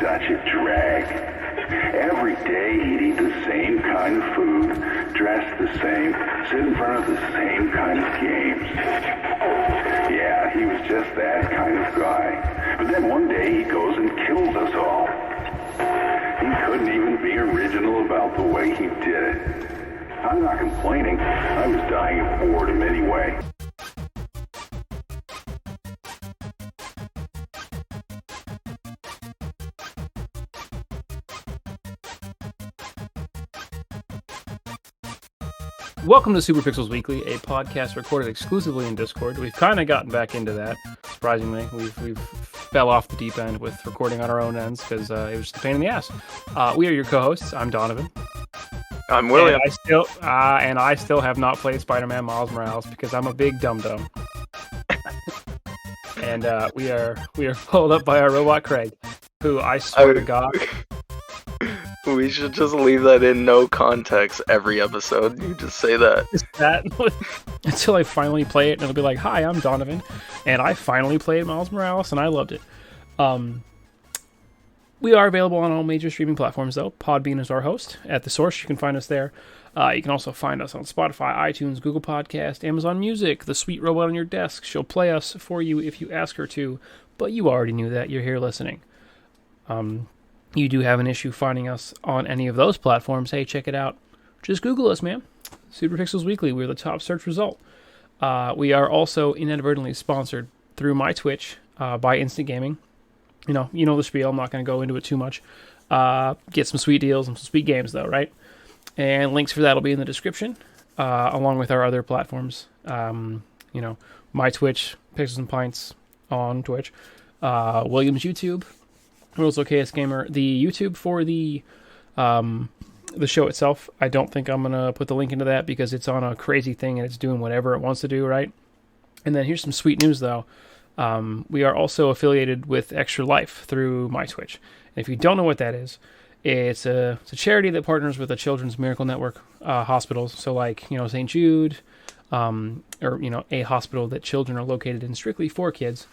such a drag. Every day he'd eat the same kind of food, dress the same, sit in front of the same kind of games. Yeah, he was just that kind of guy. But then one day he goes and kills us all. He couldn't even be original about the way he did it. I'm not complaining. I was dying of boredom anyway. Welcome to Super Pixels Weekly, a podcast recorded exclusively in Discord. We've kind of gotten back into that, surprisingly. We've fell off the deep end with recording on our own ends because it was just a pain in the ass. We are your co-hosts. I'm Donovan. I'm William. And I still have not played Spider-Man Miles Morales because I'm a big dum-dum. And we are followed up by our robot Craig, who I swear to God. We should just leave that in no context every episode. You just say that. Until I finally play it, and it'll be like, "Hi, I'm Donovan, and I finally played Miles Morales, and I loved it." We are available on all major streaming platforms, though. Podbean is our host. At The Source, you can find us there. You can also find us on Spotify, iTunes, Google Podcast, Amazon Music. The sweet robot on your desk. She'll play us for you if you ask her to, but you already knew that. You're here listening. You do have an issue finding us on any of those platforms, hey, check it out. Just Google us, man. Super Pixels Weekly. We're the top search result. We are also inadvertently sponsored through my Twitch by Instant Gaming. You know the spiel. I'm not going to go into it too much. Get some sweet deals and some sweet games, though, right? And links for that will be in the description, along with our other platforms. My Twitch, Pixels and Pints on Twitch. William's YouTube. World's OKest Gamer. The YouTube for the show itself, I don't think I'm going to put the link into that because it's on a crazy thing and it's doing whatever it wants to do, right? And then here's some sweet news, though. We are also affiliated with Extra Life through my Twitch. And if you don't know what that is, it's a charity that partners with the Children's Miracle Network hospitals. So like, St. Jude, or a hospital that children are located in strictly for kids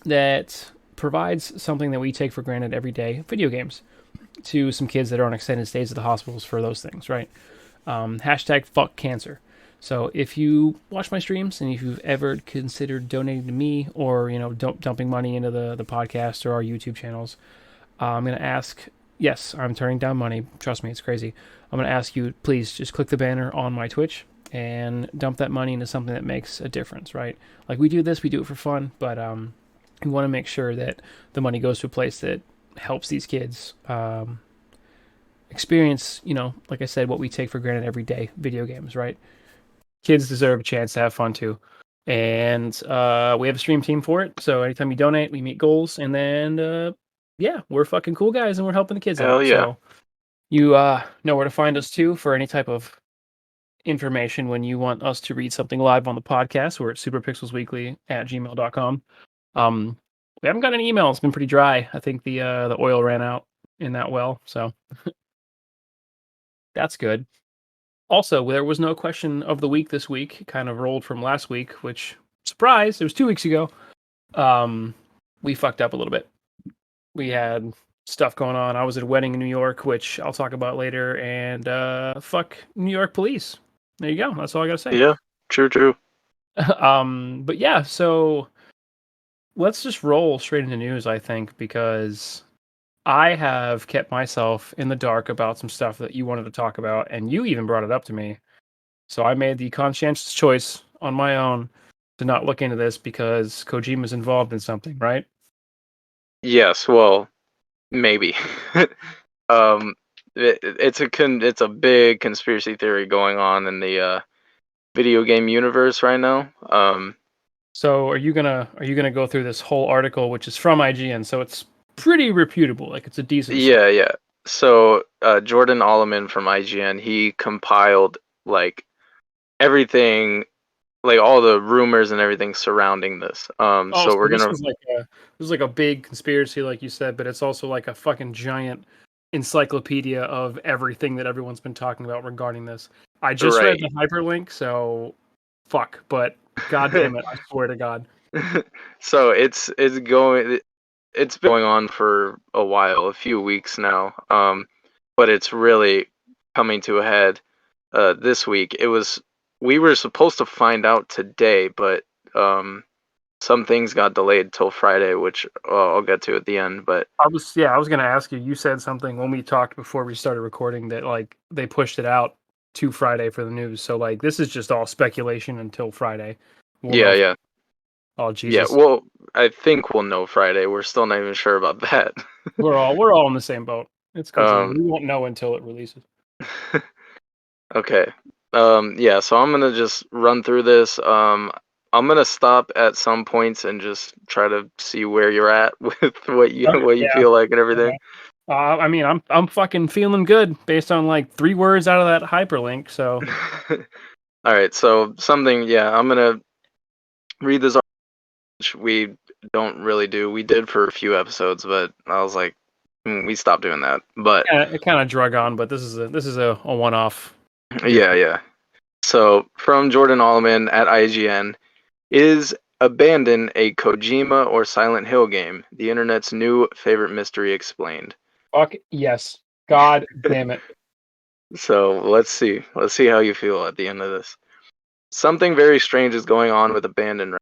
that provides something that we take for granted every day, video games, to some kids that are on extended stays at the hospitals for those things, right? Hashtag fuck cancer. So if you watch my streams and if you've ever considered donating to me or, dumping money into the podcast or our YouTube channels, I'm going to ask, yes, I'm turning down money. Trust me, it's crazy. I'm going to ask you, please just click the banner on my Twitch and dump that money into something that makes a difference, right? Like we do it for fun, but, we want to make sure that the money goes to a place that helps these kids experience, like I said, what we take for granted every day, video games, right? Kids deserve a chance to have fun too. And we have a stream team for it. So anytime you donate, we meet goals. And then, we're fucking cool guys and we're helping the kids out. Hell yeah. So you know where to find us too for any type of information when you want us to read something live on the podcast. We're at superpixelsweekly@gmail.com. We haven't got any emails. It's been pretty dry. I think the oil ran out in that well, so that's good. Also, there was no question of the week this week. It kind of rolled from last week, which, surprise, it was 2 weeks ago. We fucked up a little bit. We had stuff going on. I was at a wedding in New York, which I'll talk about later, and fuck New York police. There you go. That's all I gotta say. Yeah, true. But yeah, so let's just roll straight into news, I think, because I have kept myself in the dark about some stuff that you wanted to talk about, and you even brought it up to me. So I made the conscientious choice on my own to not look into this because Kojima's involved in something, right? Yes, well, maybe. It's a big conspiracy theory going on in the video game universe right now. So are you gonna go through this whole article, which is from IGN? So it's pretty reputable, like it's a decent. Yeah. So Jordan Alleman from IGN, he compiled like everything, like all the rumors and everything surrounding this. So we're gonna. This is like a big conspiracy, like you said, but it's also like a fucking giant encyclopedia of everything that everyone's been talking about regarding this. I just read the hyperlink, so fuck, but god damn it, I swear to God. So it's going. it's been going on for a while, a few weeks now. But it's really coming to a head this week. We were supposed to find out today, but some things got delayed till Friday, which I'll get to at the end. But I was going to ask you. You said something when we talked before we started recording that like they pushed it out to Friday for the news. So like this is just all speculation until Friday. We'll know. yeah. Oh Yeah, Jesus. well, I think we'll know Friday. We're still not even sure about that. We're all in the same boat. It's Kojima. Um, We won't know until it releases. okay. Yeah, so I'm gonna just run through this. I'm gonna stop at some points and just try to see where you're at with what you Yeah. feel like and everything. I mean, I'm fucking feeling good based on like 3 words out of that hyperlink. So All right, so I'm gonna read this, which we don't really do. We did for a few episodes, but I was like, we stopped doing that. But it kind of drug on. But this is a one-off. yeah. So from Jordan Allman at IGN, is Abandon a Kojima or Silent Hill game? The internet's new favorite mystery explained. Fuck yes. God damn it. So let's see. Let's see how you feel at the end of this. Something very strange is going on with Abandon.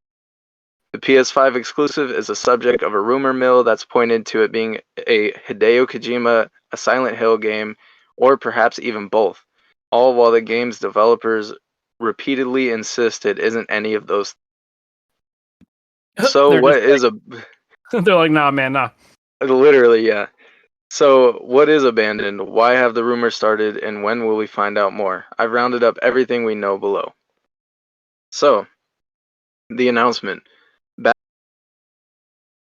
The PS5 exclusive is a subject of a rumor mill that's pointed to it being a Hideo Kojima, a Silent Hill game, or perhaps even both. All while the game's developers repeatedly insist it isn't any of those. So what is They're like, nah, man, nah. literally, yeah. So what is Abandoned? Why have the rumors started, and when will we find out more? I've rounded up everything we know below. So, the announcement.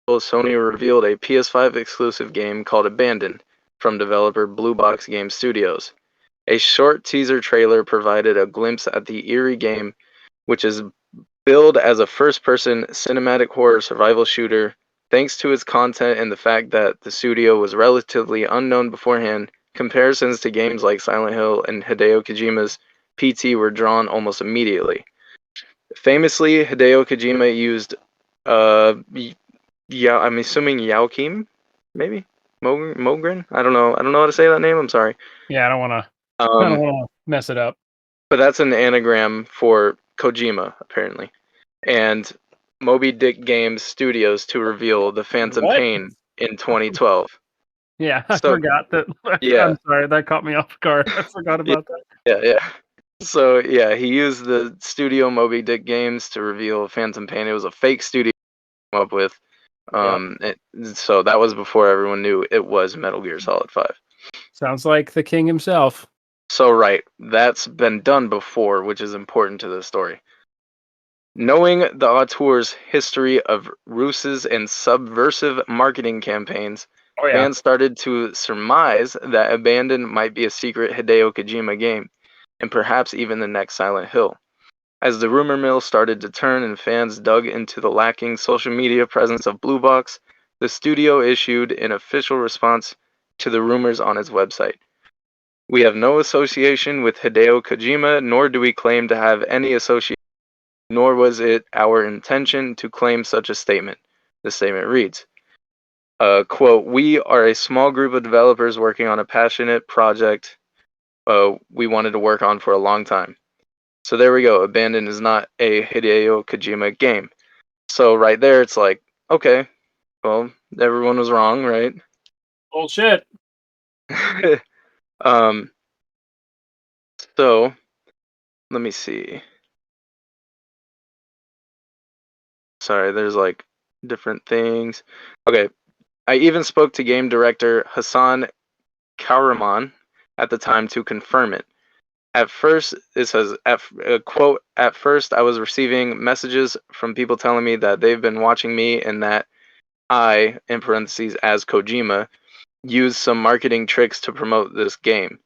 Sony revealed a PS5 exclusive game called Abandoned from developer Blue Box Game Studios. A short teaser trailer provided a glimpse at the eerie game, which is billed as a first-person cinematic horror survival shooter. Thanks to its content and the fact that the studio was relatively unknown beforehand, comparisons to games like Silent Hill and Hideo Kojima's PT were drawn almost immediately. Famously, Hideo Kojima used I'm assuming Yaokim, maybe Mogren. I don't know how to say that name. I'm sorry. Yeah, I don't want to mess it up. But that's an anagram for Kojima, apparently. And Moby Dick Games Studios to reveal the Phantom Pain in 2012. Yeah, I forgot that. Yeah. I'm sorry, that caught me off guard. I forgot about that. Yeah. So yeah, he used the studio Moby Dick Games to reveal Phantom Pain. It was a fake studio he came up with. So that was before everyone knew it was Metal Gear Solid 5. Sounds like the king himself. So right, that's been done before, which is important to the story. Knowing the auteur's history of ruses and subversive marketing campaigns, fans started to surmise that Abandon might be a secret Hideo Kojima game, and perhaps even the next Silent Hill. As the rumor mill started to turn and fans dug into the lacking social media presence of Blue Box, the studio issued an official response to the rumors on its website. We have no association with Hideo Kojima, nor do we claim to have any association, nor was it our intention to claim such a statement. The statement reads, quote, "We are a small group of developers working on a passionate project we wanted to work on for a long time." So there we go. Abandon is not a Hideo Kojima game. So right there, it's like, okay, well, everyone was wrong, right? Bullshit. So let me see. Sorry, there's like different things. Okay, I even spoke to game director Hassan Kahraman at the time to confirm it. At first, it says, quote, "At first, I was receiving messages from people telling me that they've been watching me and that I, in parentheses, as Kojima, used some marketing tricks to promote this game.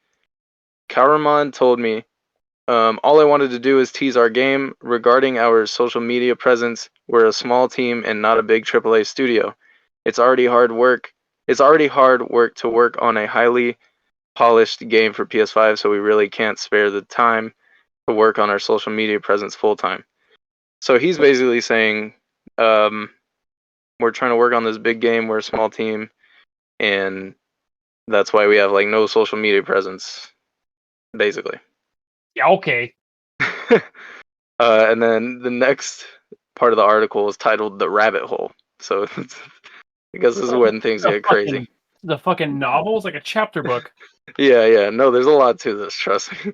Kahraman told me, all I wanted to do is tease our game. Regarding our social media presence, we're a small team and not a big AAA studio. It's already hard work. It's already hard work to work on a highly polished game for PS5, so we really can't spare the time to work on our social media presence full time." So he's basically saying, we're trying to work on this big game. We're a small team, and that's why we have like no social media presence, basically. Yeah, okay. And then the next part of the article is titled "The Rabbit Hole." So I guess this is when things get crazy. The fucking novel is like a chapter book. Yeah. No, there's a lot to this. Trust me.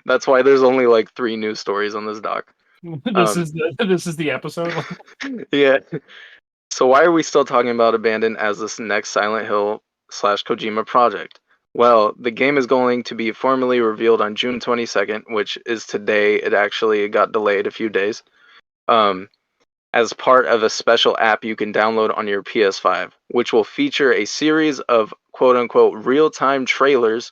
That's why there's only like 3 news stories on this doc. This is the episode. Yeah. So why are we still talking about Abandon as this next Silent Hill / Kojima project? Well, the game is going to be formally revealed on June 22nd, which is today. It actually got delayed a few days. As part of a special app you can download on your PS5, which will feature a series of quote-unquote real-time trailers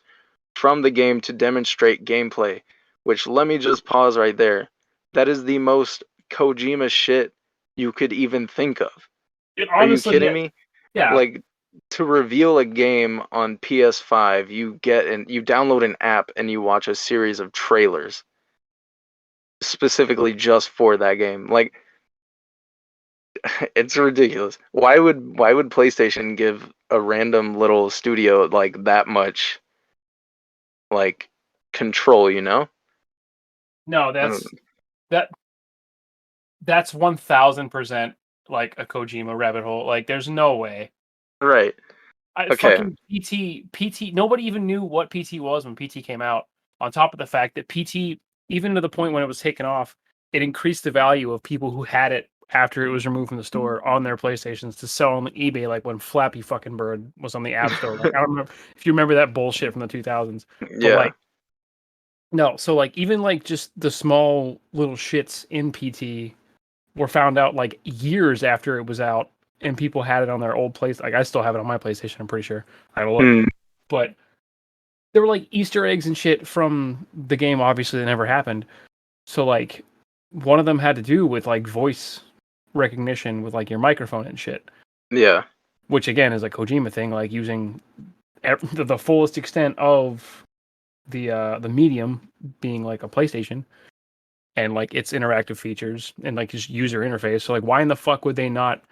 from the game to demonstrate gameplay, which let me just pause right there. That is the most Kojima shit you could even think of. Are you kidding me? Yeah. Like, to reveal a game on PS5, you download an app and you watch a series of trailers specifically just for that game. Like, it's ridiculous. Why would PlayStation give a random little studio like that much like control, you know? No, that's 1000% like a Kojima rabbit hole. Like, there's no way. Right. Okay. Fucking PT. Nobody even knew what PT was when PT came out. On top of the fact that PT, even to the point when it was taken off, it increased the value of people who had it after it was removed from the store on their PlayStations to sell on eBay, like when Flappy fucking Bird was on the App Store. Like, I don't remember if you remember that bullshit from the 2000s. But Yeah. like, no, so like even like just the small little shits in PT were found out like years after it was out, and people had it on their old place. Like, I still have it on my PlayStation. I'm pretty sure. I will look, but there were like Easter eggs and shit from the game. Obviously, that never happened. So like, one of them had to do with like voice recognition with like your microphone and shit. Yeah. Which again is a Kojima thing, like using the fullest extent of the medium being like a PlayStation and like its interactive features and like just user interface. So like, why in the fuck would they not?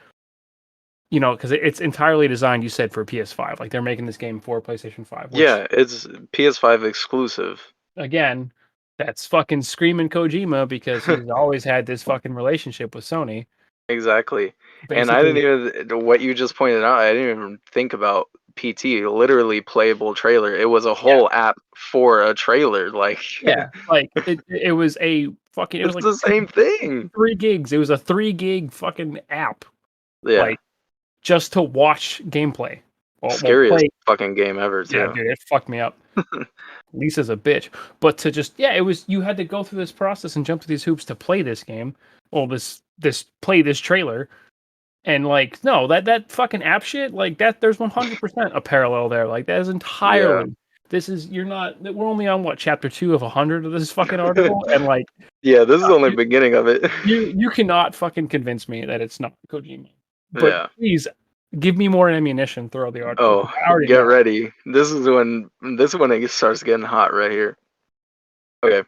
You know, because it's entirely designed, you said, for PS5. Like, they're making this game for PlayStation 5. Which, yeah, it's PS5 exclusive. Again, that's fucking screaming Kojima because he's always had this fucking relationship with Sony. Exactly. Basically, and I didn't even, what you just pointed out, I didn't even think about PT, literally playable trailer. It was a whole app for a trailer. Like, yeah, like it was a fucking, it was like the same thing. 3 gigs. It was a 3 gig fucking app. Yeah. Like, just to watch gameplay. Scariest fucking game ever, too. Yeah, dude, it fucked me up. Lisa's a bitch. But to just, it was, you had to go through this process and jump through these hoops to play this game. Well, play this trailer. And like, no, that fucking app shit, like that, there's 100% a parallel there. Like, that is entirely, this is, we're only on what, chapter 2 of 100 of this fucking article. And like, yeah, this is only the beginning of it. You cannot fucking convince me that it's not Kojima. But please give me more ammunition throughout the article. Oh, get ready. This is when it starts getting hot right here. Okay.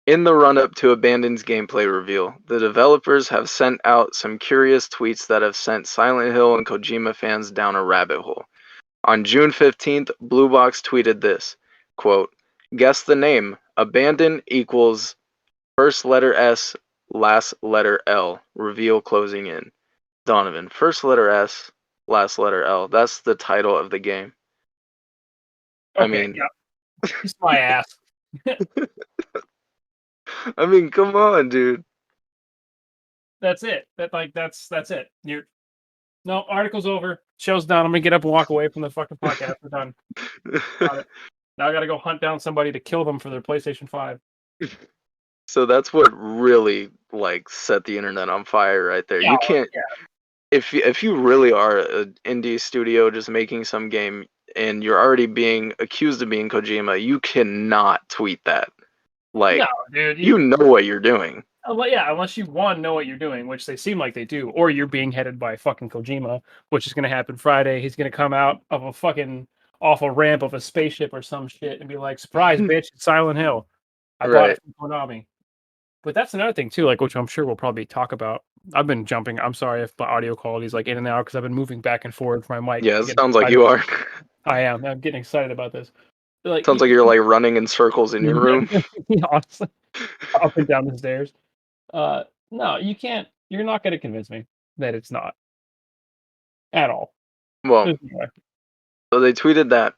In the run-up to Abandon's gameplay reveal, the developers have sent out some curious tweets that have sent Silent Hill and Kojima fans down a rabbit hole. On June 15th, Blue Box tweeted this, quote, "Guess the name. Abandon equals first letter S, last letter L. Reveal closing in. Donovan, first letter S, last letter L. That's the title of the game." Okay, I mean, kiss my ass. I mean, come on, dude. That's it. That's it. No, article's over. Show's done. I'm gonna get up and walk away from the fucking podcast. We're done. Now I gotta go hunt down somebody to kill them for their PlayStation 5. So that's what really like set the internet on fire right there. You can't. If you really are an indie studio just making some game and you're already being accused of being Kojima, you cannot tweet that. Like, no, dude, you know what you're doing. Unless you know what you're doing, which they seem like they do, or you're being headed by fucking Kojima, which is going to happen Friday. He's going to come out of a fucking awful ramp of a spaceship or some shit and be like, "Surprise, bitch, it's Silent Hill. I bought it from Konami." But that's another thing too, like which I'm sure we'll probably talk about. I've been jumping. I'm sorry if my audio quality is like in and out because I've been moving back and forward for my mic. Yeah, it sounds like you are. I am. I'm getting excited about this. Like, Sounds like you're like running in circles in your room. honestly, up and down the stairs. No, you can't. You're not going to convince me that it's not at all. Well, so they tweeted that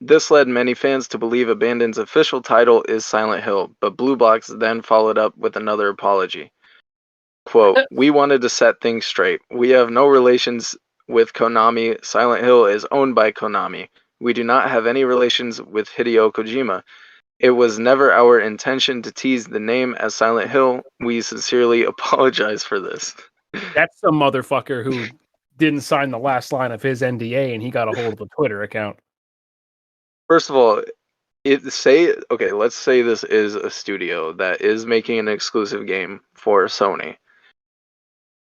this led many fans to believe Abandon's official title is Silent Hill, but Blue Box then followed up with another apology. Quote, "We wanted to set things straight. We have no relations with Konami. Silent Hill is owned by Konami. We do not have any relations with Hideo Kojima. It was never our intention to tease the name as Silent Hill. We sincerely apologize for this." That's some motherfucker who didn't sign the last line of his NDA and he got a hold of a Twitter account. First of all, let's say this is a studio that is making an exclusive game for Sony.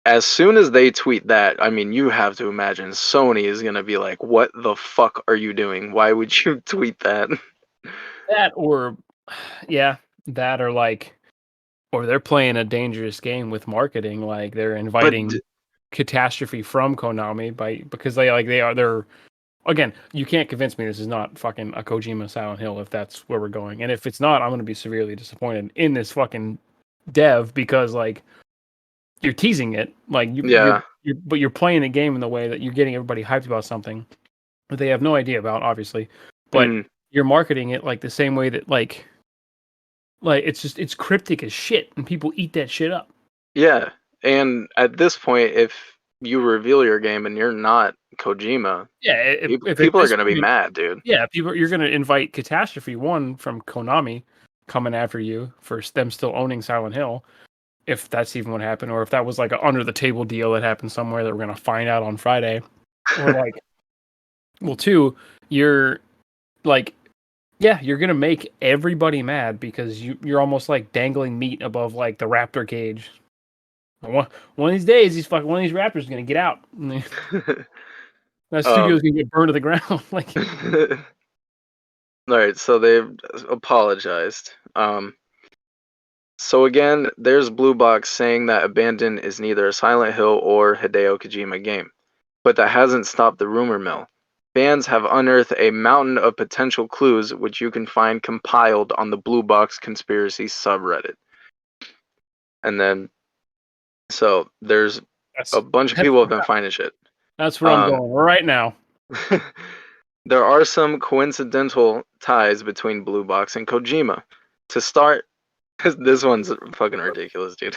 As soon as they tweet that, I mean, you have to imagine Sony is going to be like, what the fuck are you doing? Why would you tweet that? That or like, or they're playing a dangerous game with marketing. Like they're inviting catastrophe from Konami because they're again, you can't convince me this is not fucking a Kojima Silent Hill if that's where we're going. And if it's not, I'm going to be severely disappointed in this fucking dev because like you're teasing it. Like you're playing the game in the way that you're getting everybody hyped about something that they have no idea about, obviously. But you're marketing it like the same way that like it's cryptic as shit and people eat that shit up. Yeah. And at this point, if you reveal your game and you're not Kojima, if people are going to be mad, dude. Yeah, you're going to invite catastrophe one from Konami coming after you for them still owning Silent Hill, if that's even what happened, or if that was like an under the table deal that happened somewhere that we're going to find out on Friday, or like, well, two, you're like, yeah, you're going to make everybody mad because you're almost like dangling meat above like the raptor cage. One of these days, one of these raptors is going to get out. That studio's gonna get burned to the ground. Like, all right, so they've apologized. So again, there's Blue Box saying that Abandon is neither a Silent Hill or Hideo Kojima game, but that hasn't stopped the rumor mill. Fans have unearthed a mountain of potential clues, which you can find compiled on the Blue Box Conspiracy subreddit. And then, so there's a bunch of people have been finding shit. That's where I'm going right now. There are some coincidental ties between Blue Box and Kojima. To start, this one's fucking ridiculous, dude.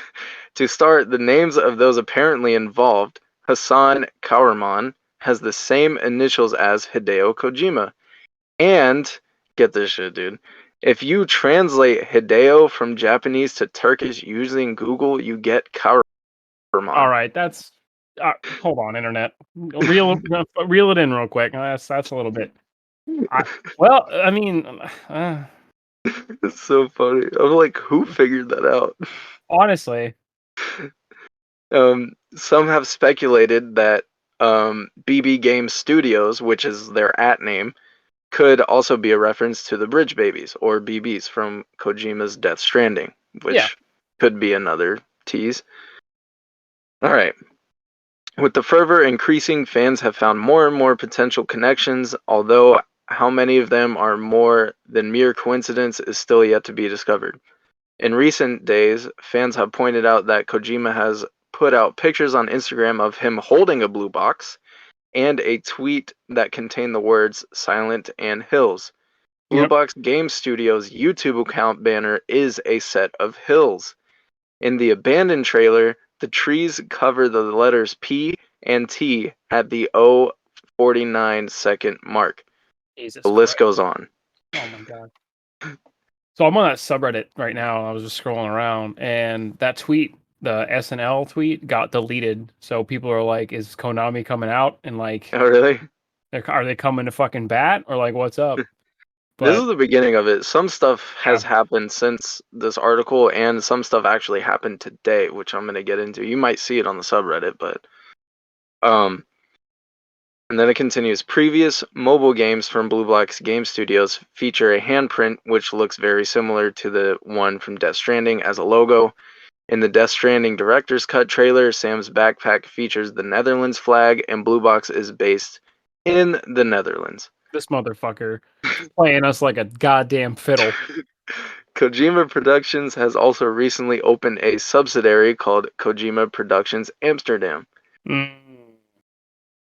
To start, the names of those apparently involved, Hassan Kawarman has the same initials as Hideo Kojima. And, get this shit, dude. If you translate Hideo from Japanese to Turkish using Google, you get Kawarman. All right, that's... hold on, internet. Reel it in real quick. That's a little bit... I mean... It's so funny. I'm like, who figured that out? Honestly. Some have speculated that BB Game Studios, which is their @name, could also be a reference to the Bridge Babies, or BBs, from Kojima's Death Stranding, which could be another tease. Alright. With the fervor increasing, fans have found more and more potential connections, although how many of them are more than mere coincidence is still yet to be discovered. In recent days, fans have pointed out that Kojima has put out pictures on Instagram of him holding a blue box and a tweet that contained the words Silent and Hills. Blue Box Game Studios' YouTube account banner is a set of hills. In the Abandoned trailer, the trees cover the letters P and T at the 0:49 second mark. The list goes on. Oh my god. So I'm on that subreddit right now. I was just scrolling around, and that tweet, the SNL tweet, got deleted. So people are like, "Is Konami coming out?" And like, oh really? Are they coming to fucking bat, or like, what's up? But this is the beginning of it. Some stuff has happened since this article, and some stuff actually happened today, which I'm gonna get into. You might see it on the subreddit, but And then it continues. Previous mobile games from Blue Box Game Studios feature a handprint, which looks very similar to the one from Death Stranding as a logo. In the Death Stranding Director's Cut trailer, Sam's backpack features the Netherlands flag, and Blue Box is based in the Netherlands. This motherfucker playing us like a goddamn fiddle. Kojima Productions has also recently opened a subsidiary called Kojima Productions Amsterdam.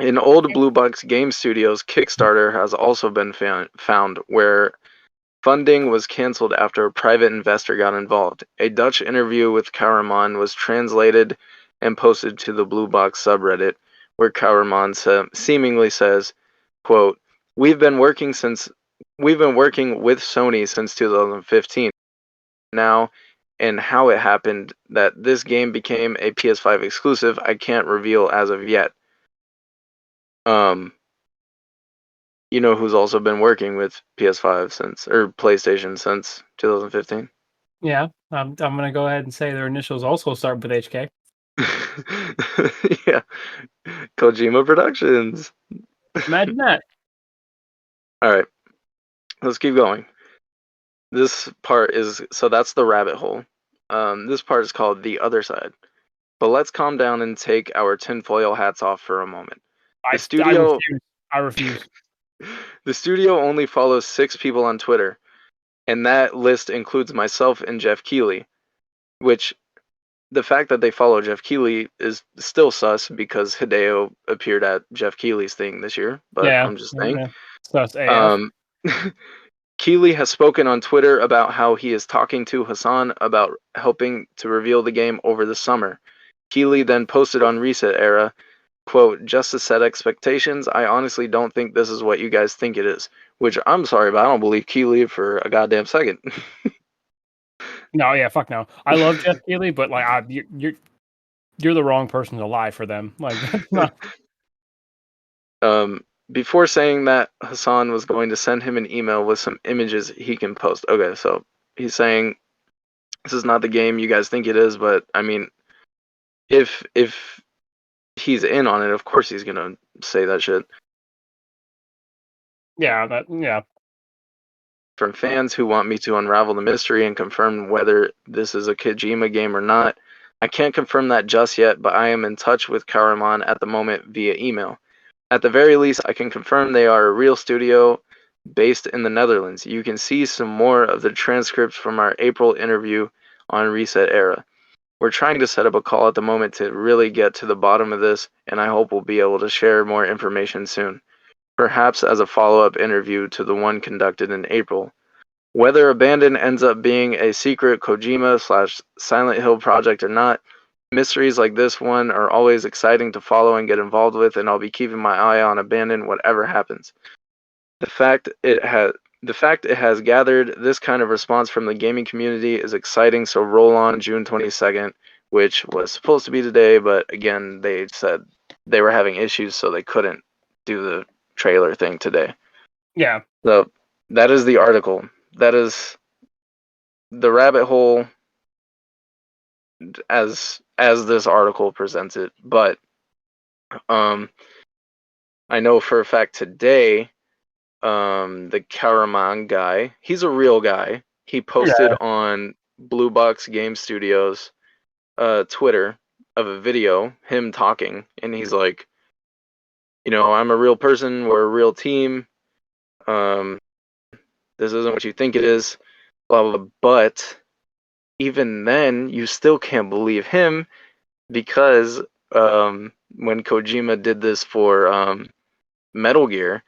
In old Blue Box Game Studios, Kickstarter has also been found where funding was cancelled after a private investor got involved. A Dutch interview with Karaman was translated and posted to the Blue Box subreddit, where Karaman seemingly says, quote, We've been working with Sony since 2015 now, and how it happened that this game became a PS5 exclusive, I can't reveal as of yet. You know who's also been working with PS5 or PlayStation since 2015? Yeah, I'm gonna go ahead and say their initials also start with HK. Yeah, Kojima Productions. Imagine that. All right, let's keep going. This part is, so that's the rabbit hole. This part is called The Other Side. But let's calm down and take our tinfoil hats off for a moment. I refuse. The studio only follows 6 people on Twitter, and that list includes myself and Jeff Keighley, which the fact that they follow Jeff Keighley is still sus because Hideo appeared at Jeff Keighley's thing this year, but Yeah, I'm just saying. Yeah. Sus AF. Keighley has spoken on Twitter about how he is talking to Hassan about helping to reveal the game over the summer. Keighley then posted on Reset Era, quote, just to set expectations, I honestly don't think this is what you guys think it is. Which, I'm sorry, but I don't believe Keighley for a goddamn second. No, yeah, fuck no. I love Jeff Keighley, but like, you're the wrong person to lie for them. Like, that's not. Before saying that Hassan was going to send him an email with some images he can post. Okay, so he's saying this is not the game you guys think it is, but I mean, if he's in on it, of course he's gonna say that shit. Yeah. From fans who want me to unravel the mystery and confirm whether this is a Kojima game or not. I can't confirm that just yet, but I am in touch with Karaman at the moment via email. At the very least, I can confirm they are a real studio based in the Netherlands. You can see some more of the transcripts from our April interview on Reset Era. We're trying to set up a call at the moment to really get to the bottom of this, and I hope we'll be able to share more information soon. Perhaps as a follow-up interview to the one conducted in April. Whether Abandon ends up being a secret Kojima/Silent Hill project or not, mysteries like this one are always exciting to follow and get involved with, and I'll be keeping my eye on Abandon whatever happens. The fact it has gathered this kind of response from the gaming community is exciting, so roll on June 22nd, which was supposed to be today, but again, they said they were having issues, so they couldn't do the trailer thing today. Yeah. So that is the article. That is the rabbit hole as this article presents it. But I know for a fact today, the Karaman guy, he's a real guy. He posted on Blue Box Game Studios Twitter of a video, him talking, and he's like, I'm a real person, we're a real team. This isn't what you think it is, blah, blah, blah. But even then, you still can't believe him because when Kojima did this for Metal Gear,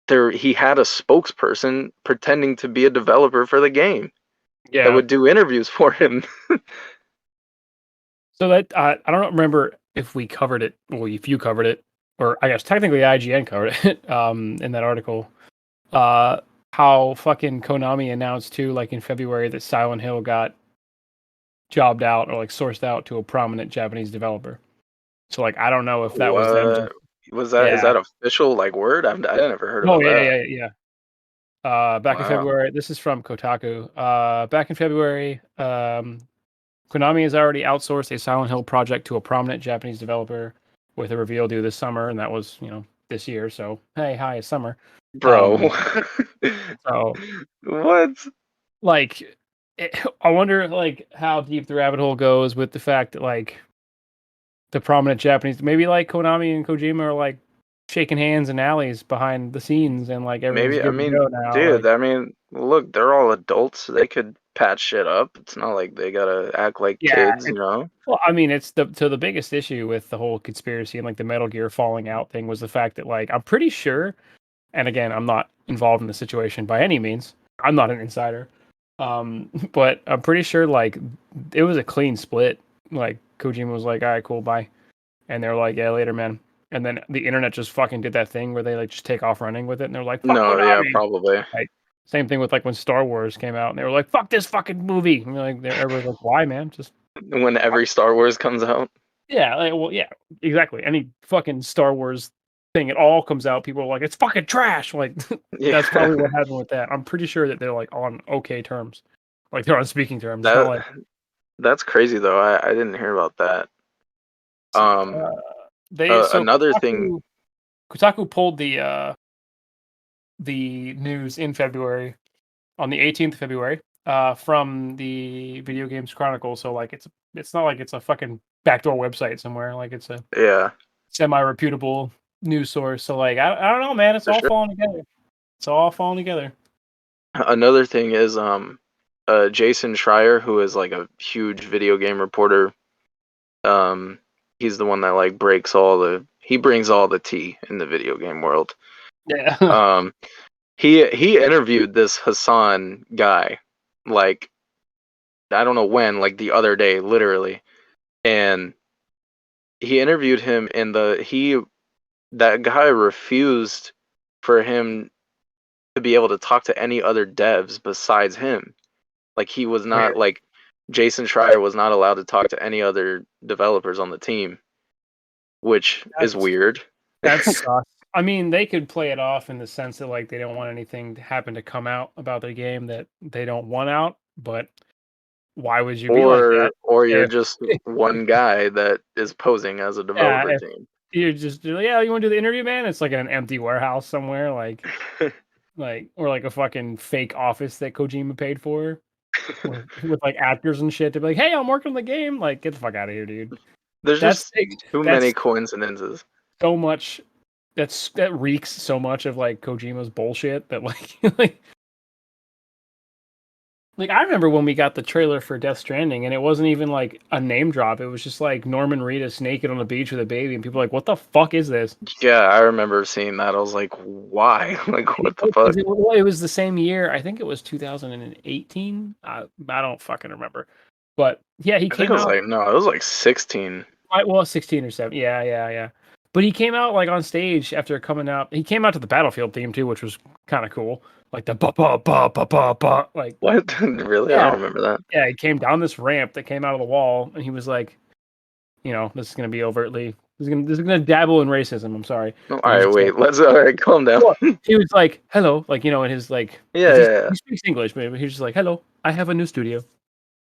he had a spokesperson pretending to be a developer for the game that would do interviews for him. So that I don't remember if we covered it, or if you covered it, or I guess technically IGN covered it in that article. How fucking Konami announced too, like in February, that Silent Hill got jobbed out or like sourced out to a prominent Japanese developer. So like I don't know if that was them. Is that official like word? I never heard about that. Yeah. Back in February, this is from Kotaku. Back in February, Konami has already outsourced a Silent Hill project to a prominent Japanese developer with a reveal due this summer, and that was, this year. So hey, hi, it's summer, Bro. so What? like, I wonder like how deep the rabbit hole goes with the fact that like the prominent Japanese, maybe like Konami and Kojima are like shaking hands in alleys behind the scenes, and like everything's Maybe, I good to mean, go now. dude, Like, I mean, look, they're all adults. They could patch shit up. It's not like they gotta act like yeah, kids, you know? well, I mean, it's the biggest issue with the whole conspiracy and like the Metal Gear falling out thing was the fact that like I'm pretty sure, and again, I'm not involved in the situation by any means. I'm not an insider, but I'm pretty sure like it was a clean split. Like Kojima was like, "All right, cool, bye," and they're like, "Yeah, later, man." And then the internet just fucking did that thing where they like just take off running with it, and they're like, "Fuck No, yeah, Konami." probably. Like same thing with like when Star Wars came out, and they were like, "Fuck this fucking movie." And like, everyone's like, "Why, man? Just When every Star Wars comes out. yeah, like, well, yeah, exactly. Any fucking Star Wars thing at all comes out, people are like, it's fucking trash. Like, that's Yeah. probably what happened with that. I'm pretty sure that they're like on okay terms, like they're on speaking terms. It's not That like that's crazy though. I didn't hear about that. let's see. Um, They so another thing. Kotaku pulled the news in February on the 18th of February from the Video Games Chronicle. So like it's not like it's a fucking backdoor website somewhere. Like it's a Yeah, semi-reputable news source. So like I don't know, man. It's for all sure. falling together. It's all falling together. Another thing is Jason Schreier, who is like a huge video game reporter. Um, he's the one that like he brings all the tea in the video game world. Yeah. Um, he interviewed this Hassan guy, like I don't know when, like the other day, literally, and he interviewed him, and that guy refused for him to be able to talk to any other devs besides him. Like he was not Weird. like Jason Schreier was not allowed to talk to any other developers on the team, which is That's weird. that's I mean, they could play it off in the sense that like they don't want anything to happen to come out about the game that they don't want out, but why would you be like that Or you're if just one guy that is posing as a yeah, developer if team. you're like, yeah, you want to do the interview, man? It's like in an empty warehouse somewhere, like or like a fucking fake office that Kojima paid for with like actors and shit to be like, hey, I'm working on the game. Like, get the fuck out of here, dude. There's That's just too many that's coincidences. so much. That reeks so much of like Kojima's bullshit that like like I remember when we got the trailer for Death Stranding and it wasn't even like a name drop. It was just like Norman Reedus naked on the beach with a baby, and people were like, what the fuck is this? Yeah, I remember seeing that. I was like, why? Like, what the fuck? It was the same year. I think it was 2018. I don't fucking remember. But yeah, he I think came it was out. like, no, it was like 16. Well, 16 or 7. Yeah, yeah, yeah. But he came out like on stage after coming out. He came out to the Battlefield theme too, which was kind of cool. Like the ba ba ba ba ba ba. Like What? Really? I yeah, don't remember that. yeah. He came down this ramp that came out of the wall, and he was like, you know, this is gonna be overtly. This is gonna dabble in racism. I'm sorry. No, But all right, wait. All right, calm down. well, he was like, hello, like you know, in his like, Yeah, 'cause yeah, yeah. he speaks English, but he was just like, hello, I have a new studio,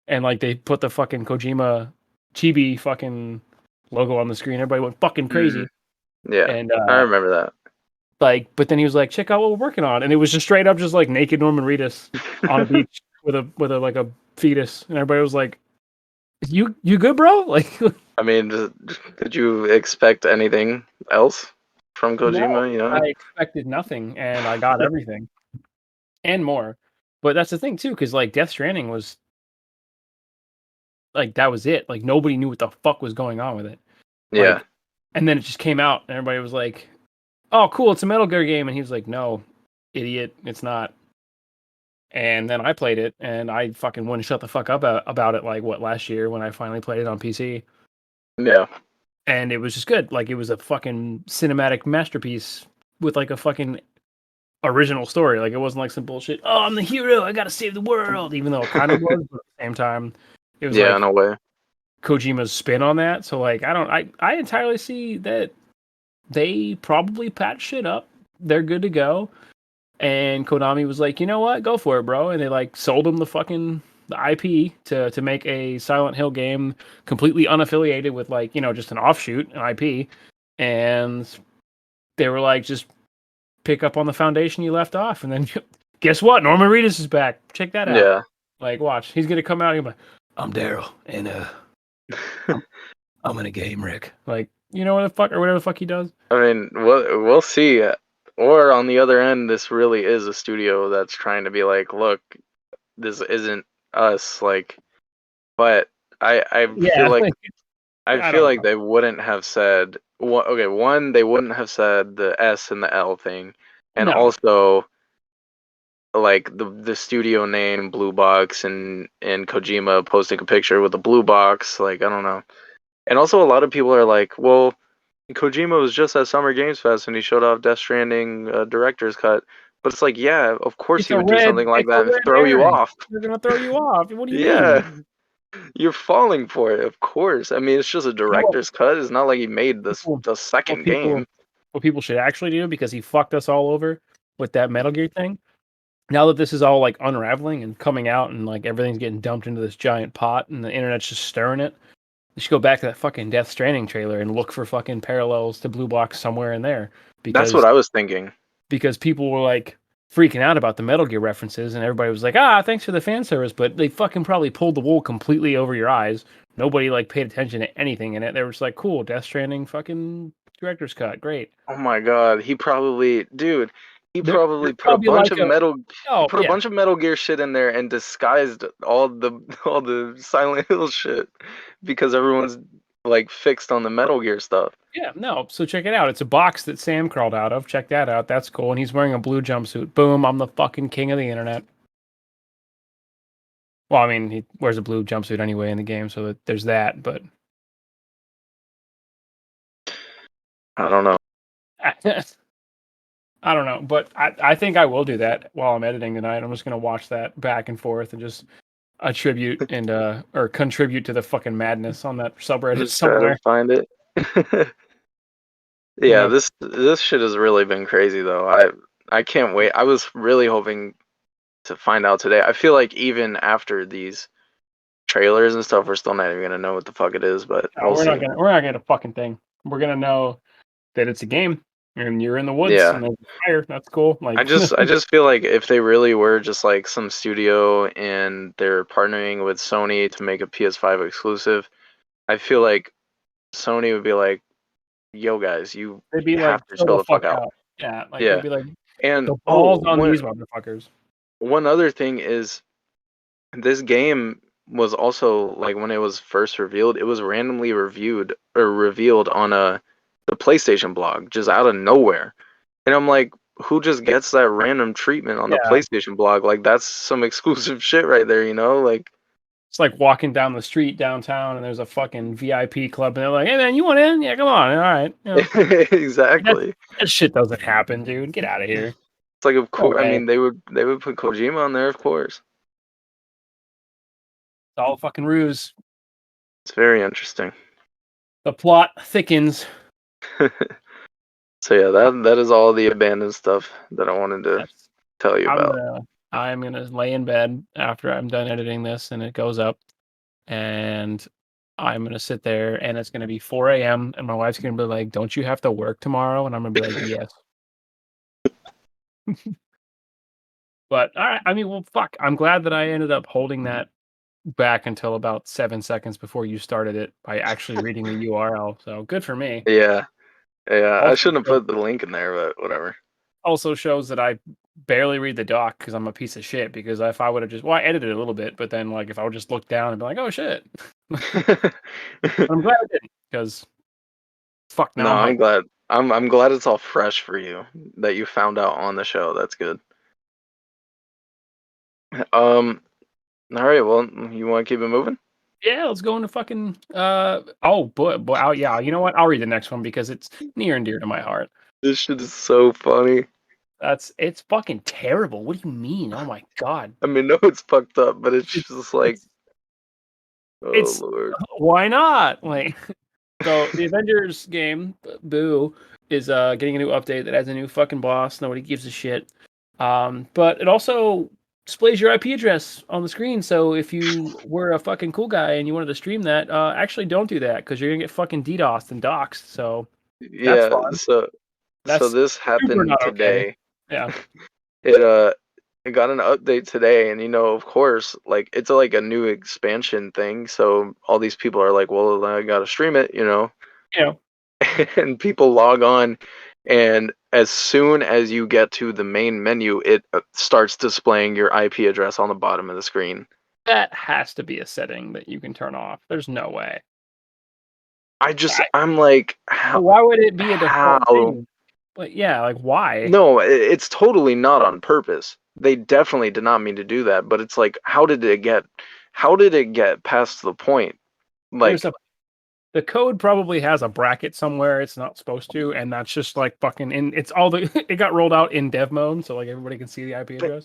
and like they put the fucking Kojima chibi fucking logo on the screen. Everybody went fucking Mhm. crazy. Yeah, And I remember that. like, but then he was like, check out what we're working on, and it was just straight up just like naked Norman Reedus on a beach with a like a fetus, and everybody was like, you good, bro? Like, I mean, did you expect anything else from no, Kojima? You I know? expected nothing, and I got everything and more. But that's the thing too, because like Death Stranding was like that was it. Like nobody knew what the fuck was going on with it. Yeah. Like, and then it just came out, and everybody was like, "Oh, cool, it's a Metal Gear game," and he was like, "No, idiot, it's not." And then I played it, and I fucking wouldn't shut the fuck up about it. Like what last year when I finally played it on PC, Yeah. and it was just good. Like it was a fucking cinematic masterpiece with like a fucking original story. Like it wasn't like some bullshit. Oh, I'm the hero. I gotta save the world. Even though it kind of was, but at the same time, it was Yeah, like no way. Kojima's spin on that. So like I entirely see that they probably patched shit up. They're good to go. And Konami was like, you know what, go for it, bro. And they like sold him the IP to make a Silent Hill game completely unaffiliated with like, you know, just an offshoot, an IP. And they were like, just pick up on the foundation you left off, and then guess what? Norman Reedus is back. Check that out. Yeah. Like, watch. He's gonna come out and be like, I'm Daryl, and I'm in a game, Rick. Like, you know what the fuck, or whatever the fuck he does. I mean, we'll see. Or on the other end, this really is a studio that's trying to be like, look, this isn't us. Like, but I feel like they wouldn't have said. One, they wouldn't have said the S and the L thing, and also like the studio name Blue Box and Kojima posting a picture with a blue box. Like, I don't know. And also, a lot of people are like, well, Kojima was just at Summer Games Fest and he showed off Death Stranding director's cut. But it's like, yeah, of course he would do something like that and throw you off. They're gonna throw you off. What do you mean? You're falling for it, of course. I mean, it's just a director's cut. It's not like he made the second game. What people should actually do, because he fucked us all over with that Metal Gear thing. Now that this is all like unraveling and coming out and like everything's getting dumped into this giant pot and the internet's just stirring it, you should go back to that fucking Death Stranding trailer and look for fucking parallels to Blue Box somewhere in there. Because, that's what I was thinking. Because people were like freaking out about the Metal Gear references and everybody was like, thanks for the fan service, but they fucking probably pulled the wool completely over your eyes. Nobody like paid attention to anything in it. They were just like, cool, Death Stranding fucking director's cut, great. Oh my god, he probably put a bunch of Metal Gear shit in there and disguised all the Silent Hill shit because everyone's like fixed on the Metal Gear stuff. Yeah, no. So check it out. It's a box that Sam crawled out of. Check that out. That's cool. And he's wearing a blue jumpsuit. Boom! I'm the fucking king of the internet. Well, I mean, he wears a blue jumpsuit anyway in the game, so there's that. But I don't know. I don't know, but I think I will do that while I'm editing tonight. I'm just gonna watch that back and forth and just attribute and or contribute to the fucking madness on that subreddit just somewhere. Find it. Yeah, this shit has really been crazy though. I can't wait. I was really hoping to find out today. I feel like even after these trailers and stuff, we're still not even gonna know what the fuck it is. But we're not gonna get a fucking thing. We're gonna know that it's a game. And you're in the woods and there's fire. That's cool. Like, I just feel like if they really were just like some studio and they're partnering with Sony to make a PS5 exclusive, I feel like Sony would be like, yo guys, you have to chill the fuck out. Yeah, like they'd be like, and the balls on these motherfuckers. One other thing is, this game was also like when it was first revealed, it was randomly revealed on the PlayStation blog, just out of nowhere. And I'm like, who just gets that random treatment on the PlayStation blog? Like, that's some exclusive shit right there, you know? Like, it's like walking down the street downtown and there's a fucking VIP club and they're like, hey man, you want in? Yeah, come on. All right. You know, exactly. That shit doesn't happen, dude. Get out of here. It's like, of course, I mean, they would put Kojima on there, of course. It's all a fucking ruse. It's very interesting. The plot thickens. So yeah, that is all the abandoned stuff that I wanted to tell you about. I'm gonna lay in bed after I'm done editing this and it goes up, and I'm gonna sit there and it's gonna be 4 a.m. and my wife's gonna be like, "Don't you have to work tomorrow?" And I'm gonna be like, "Yes." But all right, I mean, well, fuck. I'm glad that I ended up holding that back until about 7 seconds before you started it by actually reading the URL. So good for me. Yeah. I shouldn't have put the link in there, but whatever. Also shows that I barely read the doc because I'm a piece of shit. Because if I would have I edited it a little bit, but then like if I would just look down and be like, oh shit. I'm glad I didn't, because fuck no. No, I'm glad. I'm glad it's all fresh for you that you found out on the show. That's good. All right. Well, you want to keep it moving? Yeah, let's go into fucking. Oh boy. Yeah. You know what? I'll read the next one because it's near and dear to my heart. This shit is so funny. It's fucking terrible. What do you mean? Oh my god. I mean, no, it's fucked up, but it's just like, Lord. Why not? Like, so the Avengers game, Boo, is getting a new update that has a new fucking boss. Nobody gives a shit. But it also displays your IP address on the screen. So if you were a fucking cool guy and you wanted to stream that, actually don't do that because you're gonna get fucking DDoSed and doxxed. So yeah. So That's this super happened not okay. today. Yeah. It got an update today, and of course, like it's like a new expansion thing. So all these people are like, "Well, I gotta stream it," Yeah. and people log on, and as soon as you get to the main menu, it starts displaying your IP address on the bottom of the screen. That has to be a setting that you can turn off. There's no way. I'm like, Why would it be a default how? thing? But yeah, like why? No, it's totally not on purpose. They definitely did not mean to do that, but it's like, how did it get past the point? Like, The code probably has a bracket somewhere it's not supposed to, and that's just like fucking in. It's all the it got rolled out in dev mode, so like everybody can see the IP but address.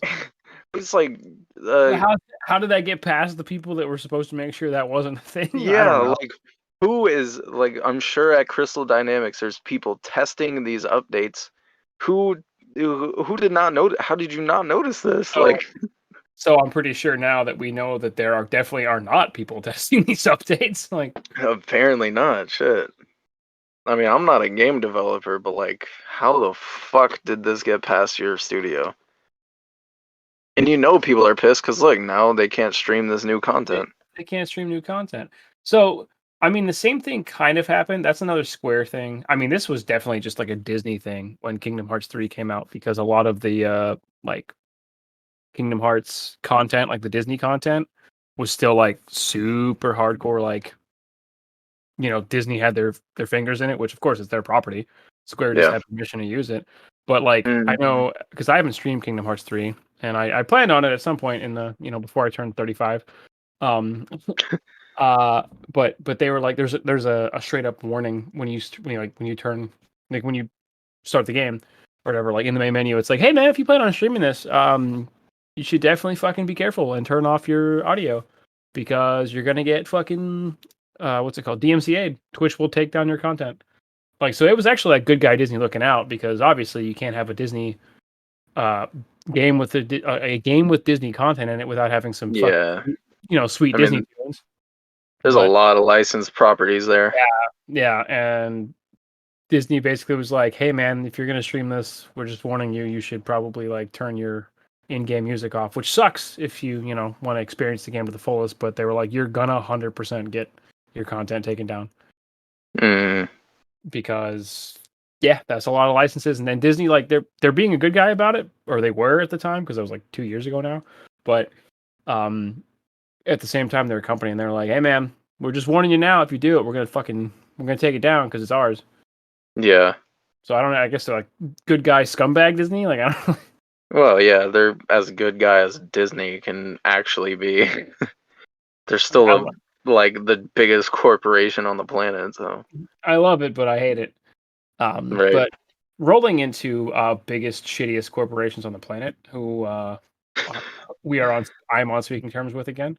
it's like, How did that get past the people that were supposed to make sure that wasn't a thing? I yeah, don't know. like, who is like? I'm sure at Crystal Dynamics, there's people testing these updates. Who who did not notice? How did you not notice this? So, Like, so I'm pretty sure now that we know that there are definitely are not people testing these updates. Like, apparently not. Shit. I mean, I'm not a game developer, but like, how the fuck did this get past your studio? And people are pissed because look, now they can't stream this new content. they can't stream new content. So, I mean, the same thing kind of happened. That's another Square thing. I mean, this was definitely just like a Disney thing when Kingdom Hearts 3 came out because a lot of the like Kingdom Hearts content, like the Disney content, was still like super hardcore. Like, Disney had their fingers in it, which of course is their property. Square just Yeah. had permission to use it. But like, I know because I haven't streamed Kingdom Hearts 3, and I planned on it at some point in the before I turned 35. But they were like, there's a straight up warning when you turn, like when you start the game or whatever, like in the main menu, it's like, hey man, if you plan on streaming this, you should definitely fucking be careful and turn off your audio because you're gonna get fucking what's it called, DMCA. Twitch will take down your content. Like, so it was actually like good guy Disney looking out because obviously you can't have a Disney game with a game with Disney content in it without having some fucking, sweet Disney tunes. There's a lot of licensed properties there. Yeah, and Disney basically was like, "Hey, man, if you're gonna stream this, we're just warning you. You should probably like turn your in-game music off," which sucks if you want to experience the game to the fullest. But they were like, "You're gonna 100% get your content taken down because yeah, that's a lot of licenses." And then Disney, like they're being a good guy about it, or they were at the time because it was like 2 years ago now. But at the same time, they're a company and they're like, "Hey, man, we're just warning you now. If you do it, we're gonna take it down because it's ours." Yeah. So I don't know. I guess they're like good guy scumbag Disney. Like, I don't know. Well, yeah, they're as good guy as Disney can actually be. They're still like the biggest corporation on the planet, so I love it, but I hate it. right. But rolling into biggest shittiest corporations on the planet, who I'm on speaking terms with again.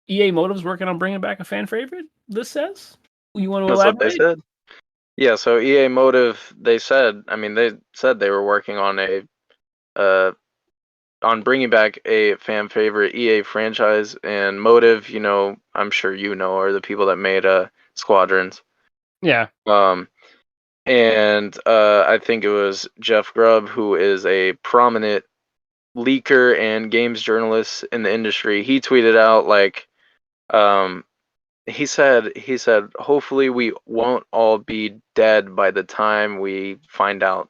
EA Motive's working on bringing back a fan favorite. This says, you want to That's elaborate? what they said. Yeah, so EA Motive, they said they were working on on bringing back a fan favorite EA franchise, and Motive, I'm sure are the people that made Squadrons. Yeah. And I think it was Jeff Grubb, who is a prominent leaker and games journalist in the industry. He tweeted out like, he said, hopefully we won't all be dead by the time we find out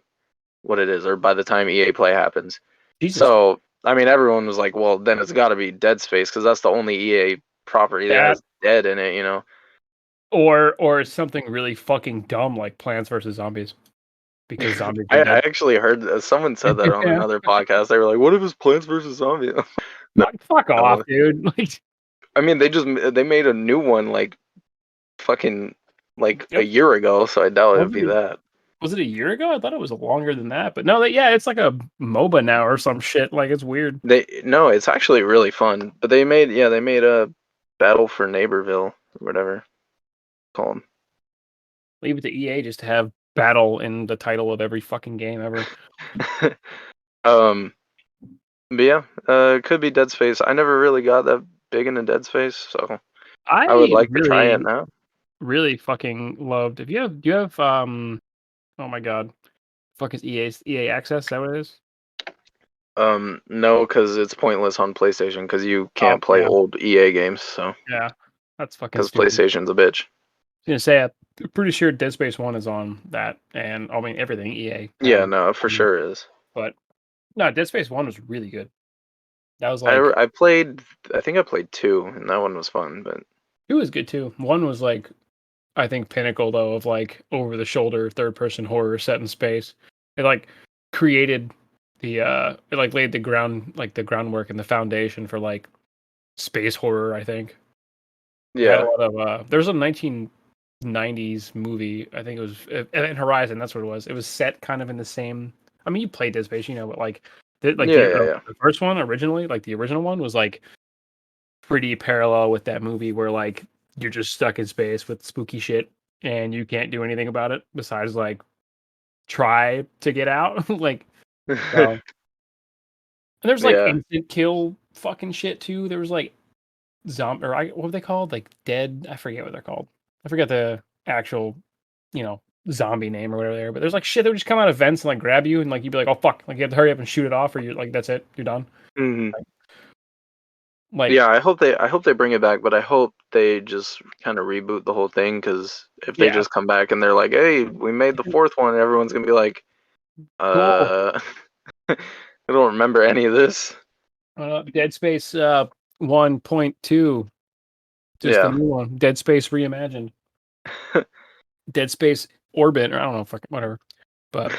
what it is, or by the time EA Play happens. Jesus. So, I mean, everyone was like, well, then it's got to be Dead Space, because that's the only EA property that has dead in it, Or something really fucking dumb like Plants vs. Zombies. Because zombies I are dead. actually heard someone said that on another podcast. They were like, what if it's Plants vs. Zombies? Fuck off, dude. Like, I mean, they made a new one like fucking like a year ago, so I doubt it'd be that. Was it a year ago? I thought it was longer than that. But no, it's like a MOBA now or some shit. Like, it's weird. No, it's actually really fun. But they made a Battle for Neighborville or whatever it's called. Leave it to EA just to have battle in the title of every fucking game ever. But yeah, it could be Dead Space. I never really got that big into Dead Space, so I would like to try it now. Really fucking loved. Do you have Oh my god. Fuck is EA Access? Is that what it is? No, because it's pointless on PlayStation because you Oh can't play yeah, old EA games. So yeah. That's fucking because stupid. PlayStation's a bitch. I was gonna say I'm pretty sure Dead Space 1 is on that, and I mean everything EA Yeah, has no, for on there. sure is. But no, Dead Space 1 was really good. That was I like I played. I think I played 2, and that one was fun. But 2 was good too. 1 was like I think pinnacle though of like over the shoulder third person horror set in space. It like created it like laid the groundwork and the foundation for like space horror, I think. It had a yeah, lot of there's a 1990s movie, I think it was in Horizon, that's what it was. It was set kind of in the same. I mean, you played Dead Space, you know, but like yeah, yeah, yeah. the first one originally, like the original one was like pretty parallel with that movie where like you're just stuck in space with spooky shit and you can't do anything about it besides like try to get out. Like so and there's like Yeah. instant kill fucking shit too. There was like zombie or what were they called? Like dead, I forget what they're called. I forget the actual, you know, zombie name or whatever they are, but there's like shit that would just come out of vents and like grab you and like you'd be like, oh fuck, like you have to hurry up and shoot it off or you like that's it, you're done. hmm Like Yeah, I hope they bring it back, but I hope they just kind of reboot the whole thing because if they yeah, just come back and they're like, "Hey, we made the fourth one," everyone's gonna be like, cool. "Uh, I don't remember any of this." Dead Space 1.2, just the Yeah. new one. Dead Space Reimagined. Dead Space Orbit, or I don't know, fucking whatever. But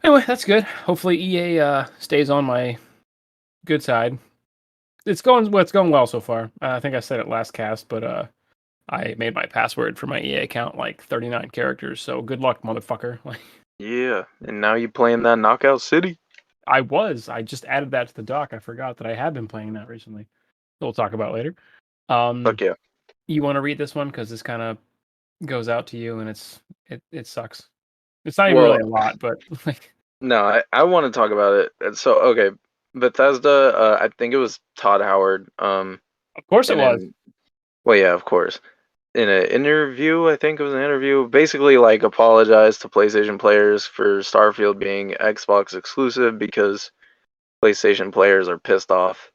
anyway, that's good. Hopefully EA stays on my good side. It's going well so far. I think I said it last cast, but I made my password for my EA account like 39 characters. So good luck, motherfucker. Like Yeah, and now you playing that Knockout City? I just added that to the doc. I forgot that I had been playing that recently. We'll talk about it later. Fuck yeah. You want to read this one because this kind of goes out to you, and it sucks. It's not even really Well, a lot, but like no, I want to talk about it. So, okay, Bethesda, I think it was Todd Howard, of course it and was. then, well, yeah, of course. In an interview, I think it was an interview, basically like apologized to PlayStation players for Starfield being Xbox exclusive because PlayStation players are pissed off.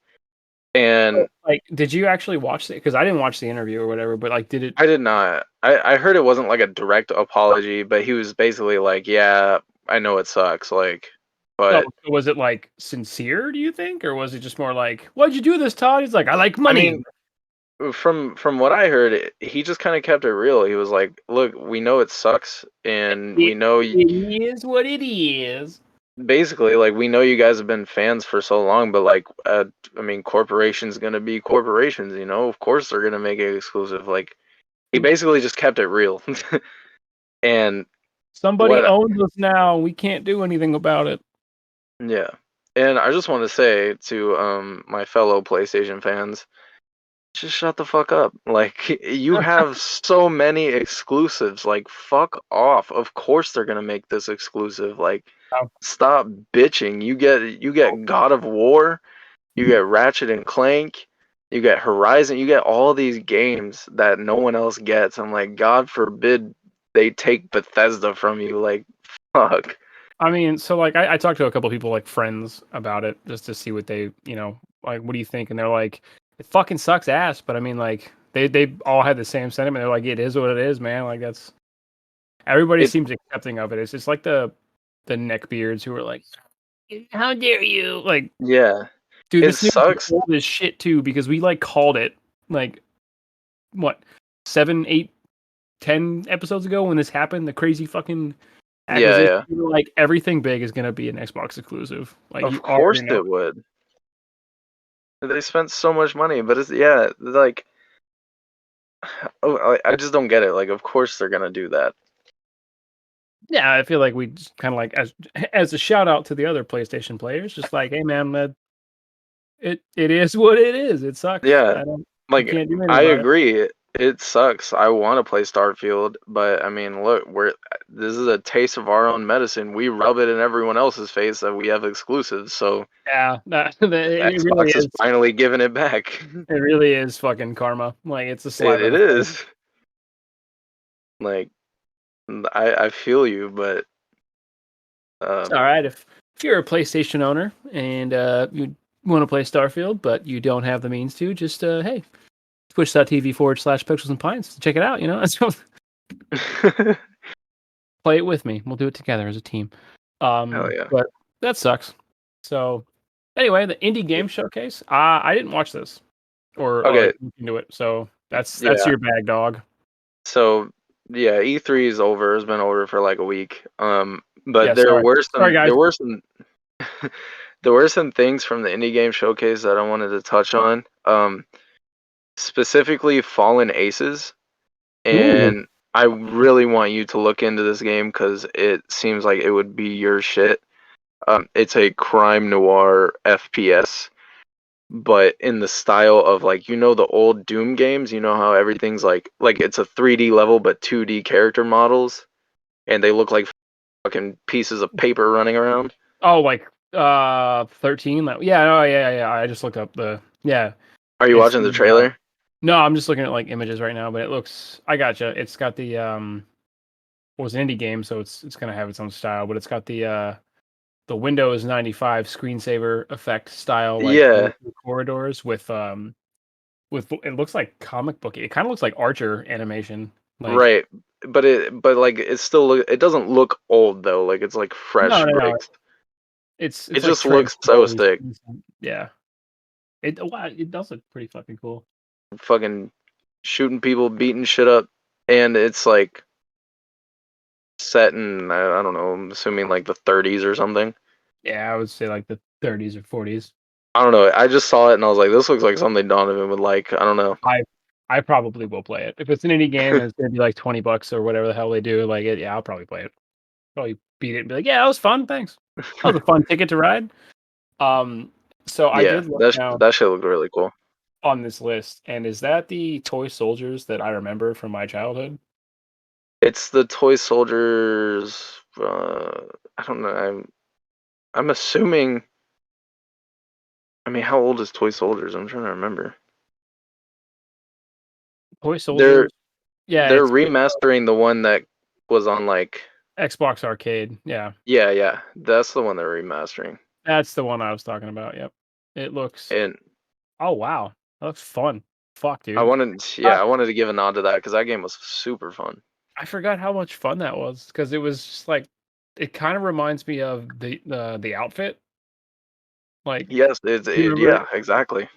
And Like, did you actually watch it? Because I didn't watch the interview or whatever. But like, did it? I did not. I heard it wasn't like a direct apology, but he was basically like, "Yeah, I know it sucks, like, Oh, but was it like sincere? Do you think, or was it just more like, "Why'd you do this, Todd?" He's like, "I like I money." mean, from what I heard, he just kind of kept it real. He was like, "Look, we know it sucks, and we It, know it is what it is. basically like we know you guys have been fans for so long, but like, I mean, corporations gonna be corporations, you know. Of course, they're gonna make it exclusive." Like, he basically just kept it real. And Somebody what owns us now. We can't do anything about it. Yeah. And I just want to say to my fellow PlayStation fans, just shut the fuck up. Like, you have so many exclusives. Like, fuck off. Of course they're gonna make this exclusive. Like, stop bitching. You get God of War, you get Ratchet and Clank, you get Horizon, you get all these games that no one else gets. I'm like, God forbid they take Bethesda from you. Like, fuck. I mean, so like I talked to a couple people like friends about it just to see what they, you know, like what do you think? And they're like, it fucking sucks ass, but I mean like they all had the same sentiment. They're like, it is what it is, man. Like that's everybody It seems accepting of it. It's just like the neckbeards who are like, how dare you? Like, yeah. dude, It this news is sucks. old as shit too, because we like called it like what 7, 8, 10 episodes ago when this happened, the crazy fucking Yeah, acquisition. yeah. We were like everything big is gonna be an Xbox exclusive. Like Of you course already know. it would. They spent so much money, but it's yeah, like oh, I just don't get it. Like, of course they're gonna do that. Yeah, I feel like we just kind of like as a shout out to the other PlayStation players, just like, hey man, it is what it is. It sucks. Yeah, I don't. You like can't do anything I about it. agree. It sucks. I want to play Starfield, but I mean, look, we're this is a taste of our own medicine. We rub it in everyone else's face that we have exclusives, so Yeah, it really Xbox is is. finally giving it back. It really is fucking karma. Like it's a slap in It the face. is. Like I feel you, but It's all right if you're a PlayStation owner and you want to play Starfield, but you don't have the means to. Just hey, twitch.tv/pixels and pints. Check it out. Play it with me. We'll do it together as a team. hell yeah. But that sucks. So anyway, the indie game showcase. I didn't watch this or Okay, like look into it. So that's yeah. your bag, dog. So yeah, E3 is over. It's been over for like a week. But Yeah, sorry. Sorry, guys. There were some things from the indie game showcase that I wanted to touch on. Specifically Fallen Aces, Ooh. and I really want you to look into this game because it seems like it would be your shit. It's a crime noir FPS, but in the style of like the old Doom games. You know how everything's like it's a 3D level but 2D character models, and they look like fucking pieces of paper running around. Oh, like 13. Yeah, oh yeah. I just looked up yeah. Are you It's watching the trailer? no, I'm just looking at like images right now, but it looks. I gotcha. It's got the well, it's an indie game, so it's gonna have its own style, but it's got the Windows 95 screensaver effect style, like Yeah, corridors with it looks like comic book. It kind of looks like Archer animation. Like right. But like it doesn't look old though. Like it's like fresh no. breaks. It It's like just looks so transposed. sick. Yeah. It does look pretty fucking cool. Fucking shooting people, beating shit up, and it's like set in I don't know. I'm assuming like the 30s or something. Yeah, I would say like the 30s or 40s. I don't know. I just saw it and I was like, this looks like something Donovan would like. I don't know. I probably will play it. If it's an indie game and it's gonna be like $20 or whatever the hell they do, like it, yeah, I'll probably play it. Probably beat it and be like, yeah, that was fun, thanks. That was a fun ticket to ride. So I Yeah, did look now that shit looked really cool. on this list, and is that the toy soldiers that I remember from my childhood? It's the toy soldiers. I don't know. I'm assuming. I mean, how old is Toy Soldiers? I'm trying to remember. Toy They're soldiers. Yeah, they're it's remastering the one that was on like. Xbox Arcade. Yeah, Yeah, that's the one they're remastering. that's the one I was talking about. Yep. It looks. And Oh wow, that looks fun. Fuck, I dude. wanted, yeah, I wanted to give a nod to that because that game was super fun. I forgot how much fun that was because it was just like it kind of reminds me of the outfit. Like, Yes, you remember yeah, exactly.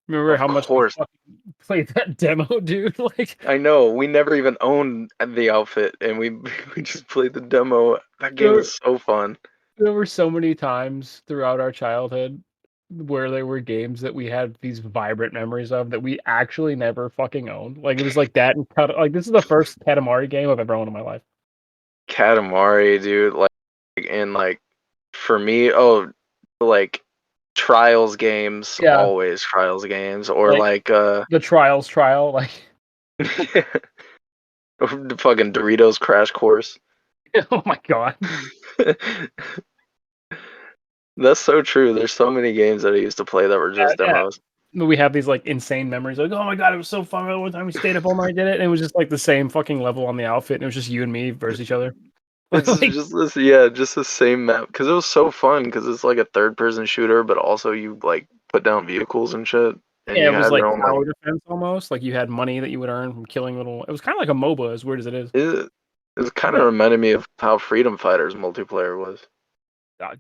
remember Of how much we course. fucking played that demo, dude? Like, I know. We never even owned the outfit, and we we just played the demo. That game there, was so fun. there were so many times throughout our childhood where there were games that we had these vibrant memories of that we actually never fucking owned. Like it was like that, and like this is the first Katamari game I've ever owned in my life. Katamari, dude. And like for me, like Trials games, Yeah, always Trials games, or like like the Trials trial. Like, the fucking Doritos Crash Course. oh my god. That's so true. There's so many games that I used to play that were just Yeah. demos. We have these like insane memories. Like, oh my god, it was so fun. One time we stayed up all night, did it, and it was just like the same fucking level on the outfit, and it was just you and me versus each other. It's Like, just this, yeah, just the same map because it was so fun because it's like a third-person shooter, but also you like put down vehicles and shit, and yeah, you it was have your like own like tower defense almost. Like you had money that you would earn from killing little. It was kind of like a MOBA, as weird as it is. it kind of But reminded me of how Freedom Fighters multiplayer was.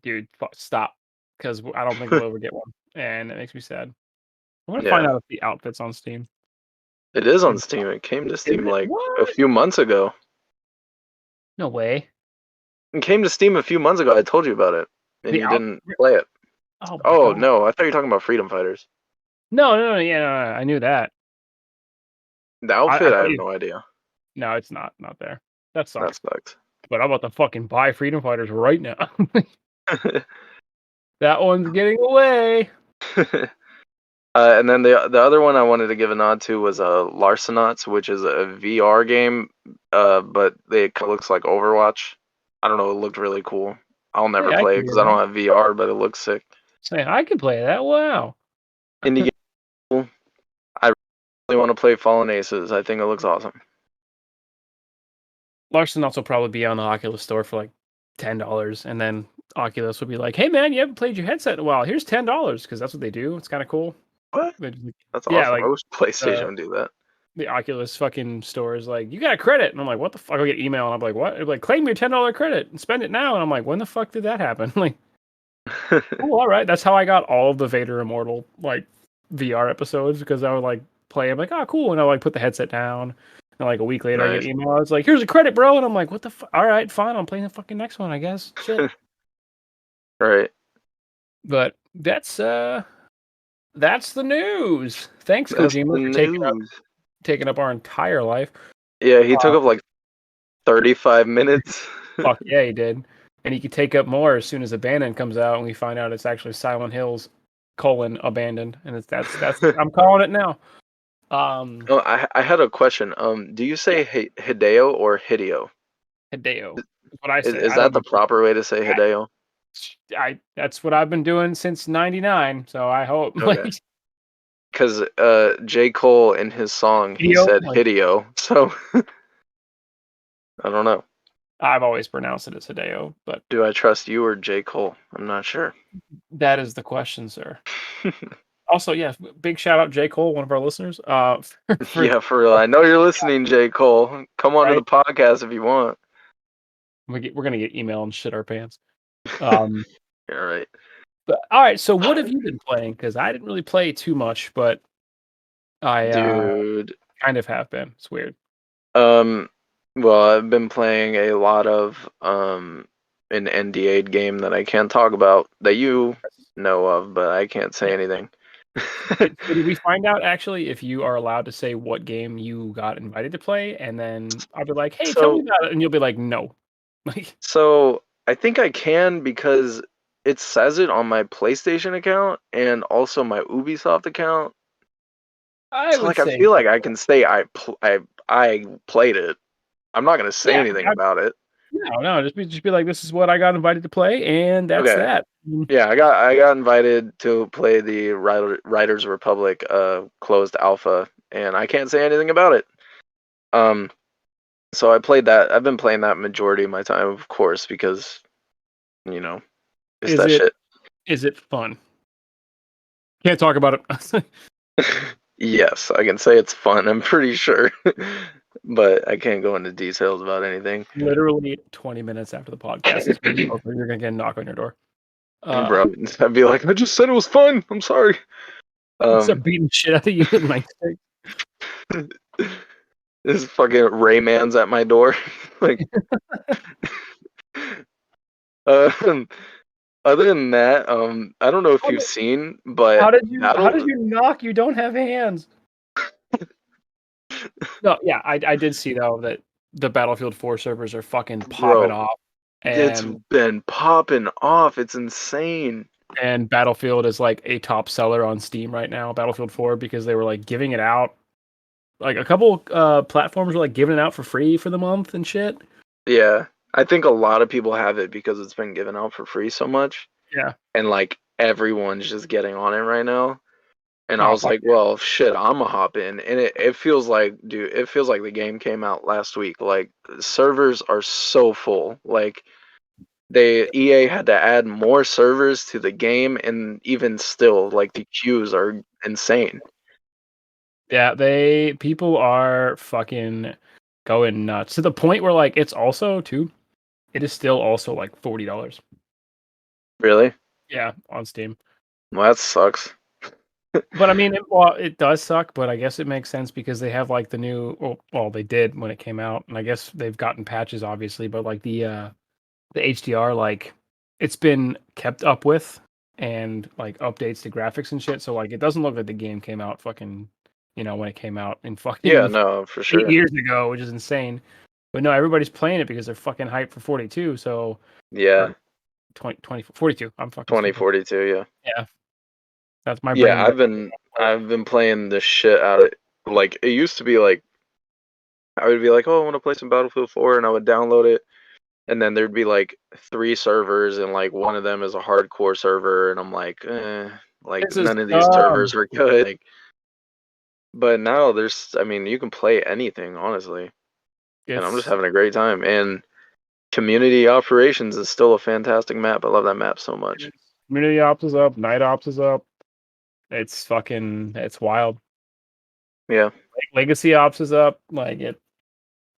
dude, stop, because I don't think we'll ever get one, and it makes me sad. I'm gonna find Yeah, out if the outfit's on Steam. it is on Is Steam. It came to Steam it? like a What? few months ago. No way. It came to Steam a few months ago. I told you about it, and The you out. didn't play it. Oh my Oh god. no, I thought you were talking about Freedom Fighters. No, yeah, no, I knew that. The I outfit, I thought have you. no idea. No, it's not there. That That sucks. sucks. But I'm about to fucking buy Freedom Fighters right now. That one's getting away. And then the other one I wanted to give a nod to was Larcenauts, which is a VR game, but it looks like Overwatch. I don't know, it looked really cool. I'll Hey, never I play can it hear because I that. don't have VR, but it looks sick. Say, I can play that. Wow. Indie game, cool. I really want to play Fallen Aces. I think it looks awesome. Larson also probably be on the Oculus store for like $10, and then Oculus would be like, "Hey man, you haven't played your headset in a while. Here's $10," because that's what they do. It's kind of cool. What? But, That's yeah, awesome. like I wish PlayStation the would do that. the Oculus fucking store is like, "You got a credit," and I'm like, "What the fuck?" I get email, and I'm like, "What?" They're like, "Claim your $10 credit and spend it now," and I'm like, "When the fuck did that happen?" Like, oh, all right. That's how I got all of the Vader Immortal like VR episodes, because I would like play. I'm like, "Oh, cool," and I like put the headset down. And like a week later, I get Nice. an email. It's like, "Here's a credit, bro," and I'm like, "What the fuck?" All right, fine. I'm playing the fucking next one, I guess. Shit. Right. But that's the news. Thanks, That's the Kojima, for news. taking up our entire life. Yeah, he took Uh, up like 35 minutes. Fuck yeah, he did. And he could take up more as soon as Abandoned comes out, and we find out it's actually Silent Hills : Abandoned, and that's I'm calling it now. Oh, I had a question. Do you Yeah, say Hideo or Hideo? Hideo. That's what I say. Is I that don't the know. proper way to say Hideo? I that's what I've been doing since '99. So I hope like Okay. Because J. Cole in his song he Hideo. said Like Hideo, so I don't know. I've always pronounced it as Hideo, but Do I trust you or J. Cole? I'm not sure. that is the question, sir. Also, yeah, big shout out J. Cole, one of our listeners. For Yeah, for real. I know you're listening, J. Cole. Come on to the right, podcast if you want. we're gonna get email and shit our pants. Um, All right. but all right, so what have you been playing? Because I didn't really play too much, but I Dude. kind of have been. It's weird. Um, well, I've been playing a lot of an NDA game that I can't talk about that you know of, but I can't say Yeah. anything. So did we find out actually if you are allowed to say what game you got invited to play, and then I'll be like, "Hey, tell me So, about it," and you'll be like, "No." Like, so I think I can because it says it on my PlayStation account and also my Ubisoft account. I So would like I say, feel like I can say I played it. I'm not gonna say yeah, anything about it. no, just be like, "This is what I got invited to play," and that's Okay. that. Yeah, I got invited to play the Riders Republic closed alpha, and I can't say anything about it. Um, so I played that. I've been playing that majority of my time, of course, because you know it's Is that it shit. is it fun? Can't talk about it. Yes, I can say it's fun. I'm pretty sure, but I can't go into details about anything, Literally 20 minutes after the podcast is over, you're gonna get a knock on your door. Uh, bro. I'd be like, I just said it was fun. I'm sorry. start Um, beating the shit out of you with my stick. this fucking Rayman's at my door, like. Um, Other than that, I don't know if you've seen, but How did Battle. you knock? You don't have hands. No, yeah, I did see though that the Battlefield 4 servers are fucking popping Bro, off, it's and been popping off. It's insane. Battlefield is like a top seller on Steam right now, Battlefield 4, because they were like giving it out. Like a couple platforms were like giving it out for free for the month and shit. Yeah, I think a lot of people have it because it's been given out for free so much, Yeah. and like everyone's just getting on it right now. And I Oh was fuck like, well, shit, I'ma hop in. And it feels like, dude, it feels like the game came out last week. Like servers are so full. Like EA had to add more servers to the game, and even still, like the queues are insane. yeah. People are fucking going nuts to the point where like it's also too. It is still also like $40. Really? Yeah, on Steam. Well, that sucks. But I mean, it does suck, but I guess it makes sense because they have like the new. Well, they did when it came out, and I guess they've gotten patches, obviously. But like the HDR, like it's been kept up with, and like updates to graphics and shit. So like it doesn't look like the game came out fucking, when it came out in Yeah, fucking no, for 8 sure. years ago, which is insane. But no, everybody's playing it because they're fucking hyped for 42. So Yeah, or 20 42. I'm fucking stupid. 2042. Yeah, Yeah, that's my yeah. brain. I've been playing the shit out of. Like it used to be like I would be like, oh, I want to play some Battlefield 4, and I would download it, and then there'd be like 3 servers, and like one of them is a hardcore server, and I'm like, like This is none of these dumb. servers are good. Like, but now I mean, you can play anything, honestly. and I'm just having a great time. And Community Operations is still a fantastic map. I love that map so much. Community Ops is up. Night Ops is up. It's wild. Yeah. Legacy Ops is up. Like it,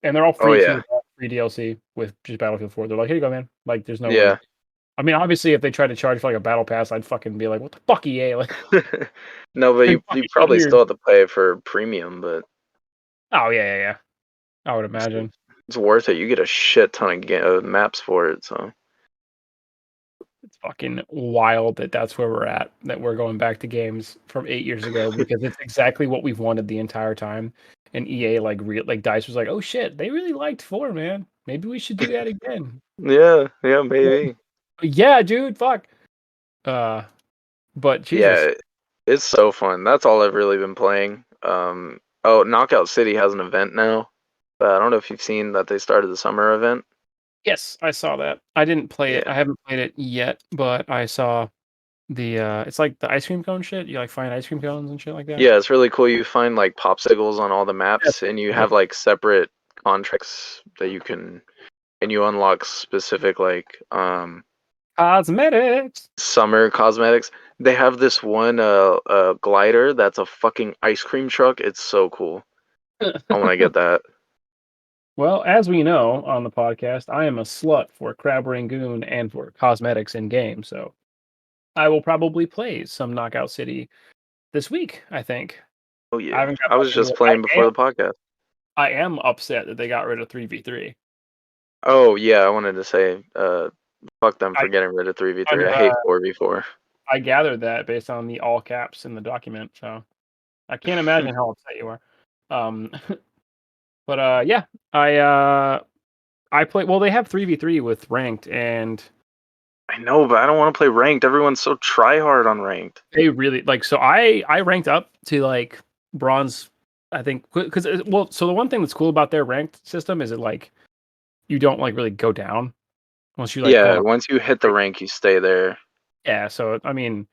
and they're all free too. Free DLC with just Battlefield 4. They're like, here you go, man. Like, there's no. Yeah. I mean, obviously, if they tried to charge for like a battle pass, I'd fucking be like, what the fuck, EA? Like, no, but you probably still have to pay for premium, but. Oh yeah. I would imagine it's worth it. You get a shit ton of maps for it, so. It's fucking wild that's where we're at. That we're going back to games from 8 years ago because it's exactly what we've wanted the entire time. And EA like DICE was like, oh shit, they really liked 4, man. Maybe we should do that again. Yeah, maybe. Yeah, dude, fuck. But Jesus. Yeah, it's so fun. That's all I've really been playing. Knockout City has an event now. I don't know if you've seen that they started the summer event. Yes, I saw that. I didn't play it. I haven't played it yet, but I saw the it's like the ice cream cone shit. You like find ice cream cones and shit like that. Yeah, it's really cool. You find like popsicles on all the maps, and you have like separate contracts that you can, and you unlock specific like cosmetics. Summer cosmetics. They have this one glider that's a fucking ice cream truck. It's so cool. I want to get that. Well, as we know on the podcast, I am a slut for Crab Rangoon and for cosmetics in game, so I will probably play some Knockout City this week, I think. Oh yeah. I was just playing before the podcast. I am upset that they got rid of 3v3. Oh yeah, I wanted to say fuck them for getting rid of 3v3. I hate 4v4. I gathered that based on the all caps in the document, so I can't imagine how upset you are. But yeah, I play. Well, they have 3v3 with ranked, and I know, but I don't want to play ranked. Everyone's so try hard on ranked. They really like. So I ranked up to like bronze. I think because so the one thing that's cool about their ranked system is it like you don't like really go down once you like. Once you hit the rank, you stay there. Yeah, so I mean.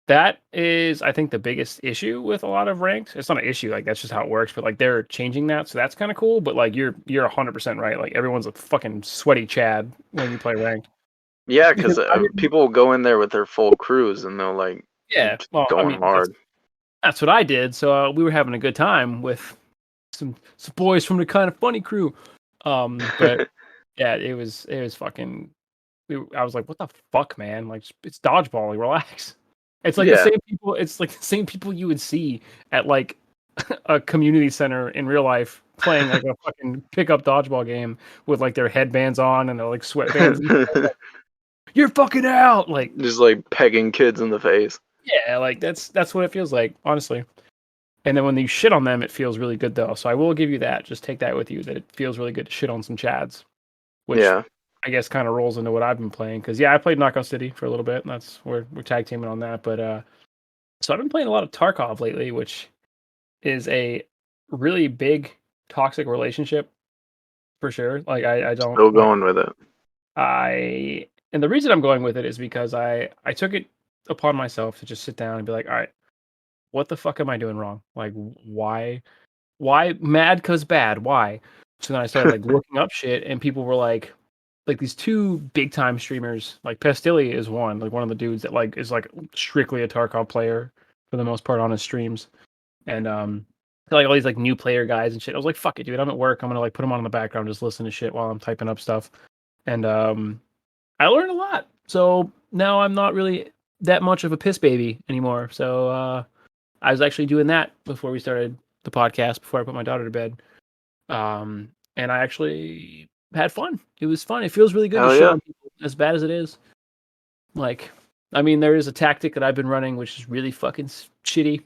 That is, I think, the biggest issue with a lot of ranked. It's not an issue, like that's just how it works. But like they're changing that, so that's kind of cool. But like you're 100% right. Like everyone's a fucking sweaty Chad when you play ranked. Yeah, because people will go in there with their full crews and they'll like going hard. That's what I did. So we were having a good time with some boys from the Kind of Funny crew. But yeah, it was fucking. I was like, what the fuck, man? Like it's dodgeball. Like, relax. It's like the same people. It's like the same people you would see at like a community center in real life playing like a fucking pickup dodgeball game with like their headbands on and their like sweatbands. Like, you're fucking out, like just like pegging kids in the face. Yeah, like that's what it feels like, honestly. And then when you shit on them, it feels really good though. So I will give you that. Just take that with you. That it feels really good to shit on some Chads. Which I guess kind of rolls into what I've been playing because I played Knockout City for a little bit, and that's we're tag teaming on that. But so I've been playing a lot of Tarkov lately, which is a really big toxic relationship for sure. Like I don't still going with it. And the reason I'm going with it is because I took it upon myself to just sit down and be like, all right, what the fuck am I doing wrong? Like why mad cause bad? Why? So then I started like looking up shit, and people were like these two big time streamers, like Pestilli is one of the dudes that like is like strictly a Tarkov player for the most part on his streams. And like all these like new player guys and shit. I was like, fuck it, dude. I'm at work. I'm gonna like put them on in the background, just listen to shit while I'm typing up stuff. And I learned a lot. So now I'm not really that much of a piss baby anymore. So I was actually doing that before we started the podcast, before I put my daughter to bed. And I actually had fun. It was fun. It feels really good to show on people, as bad as it is. Like, I mean, there is a tactic that I've been running, which is really fucking shitty,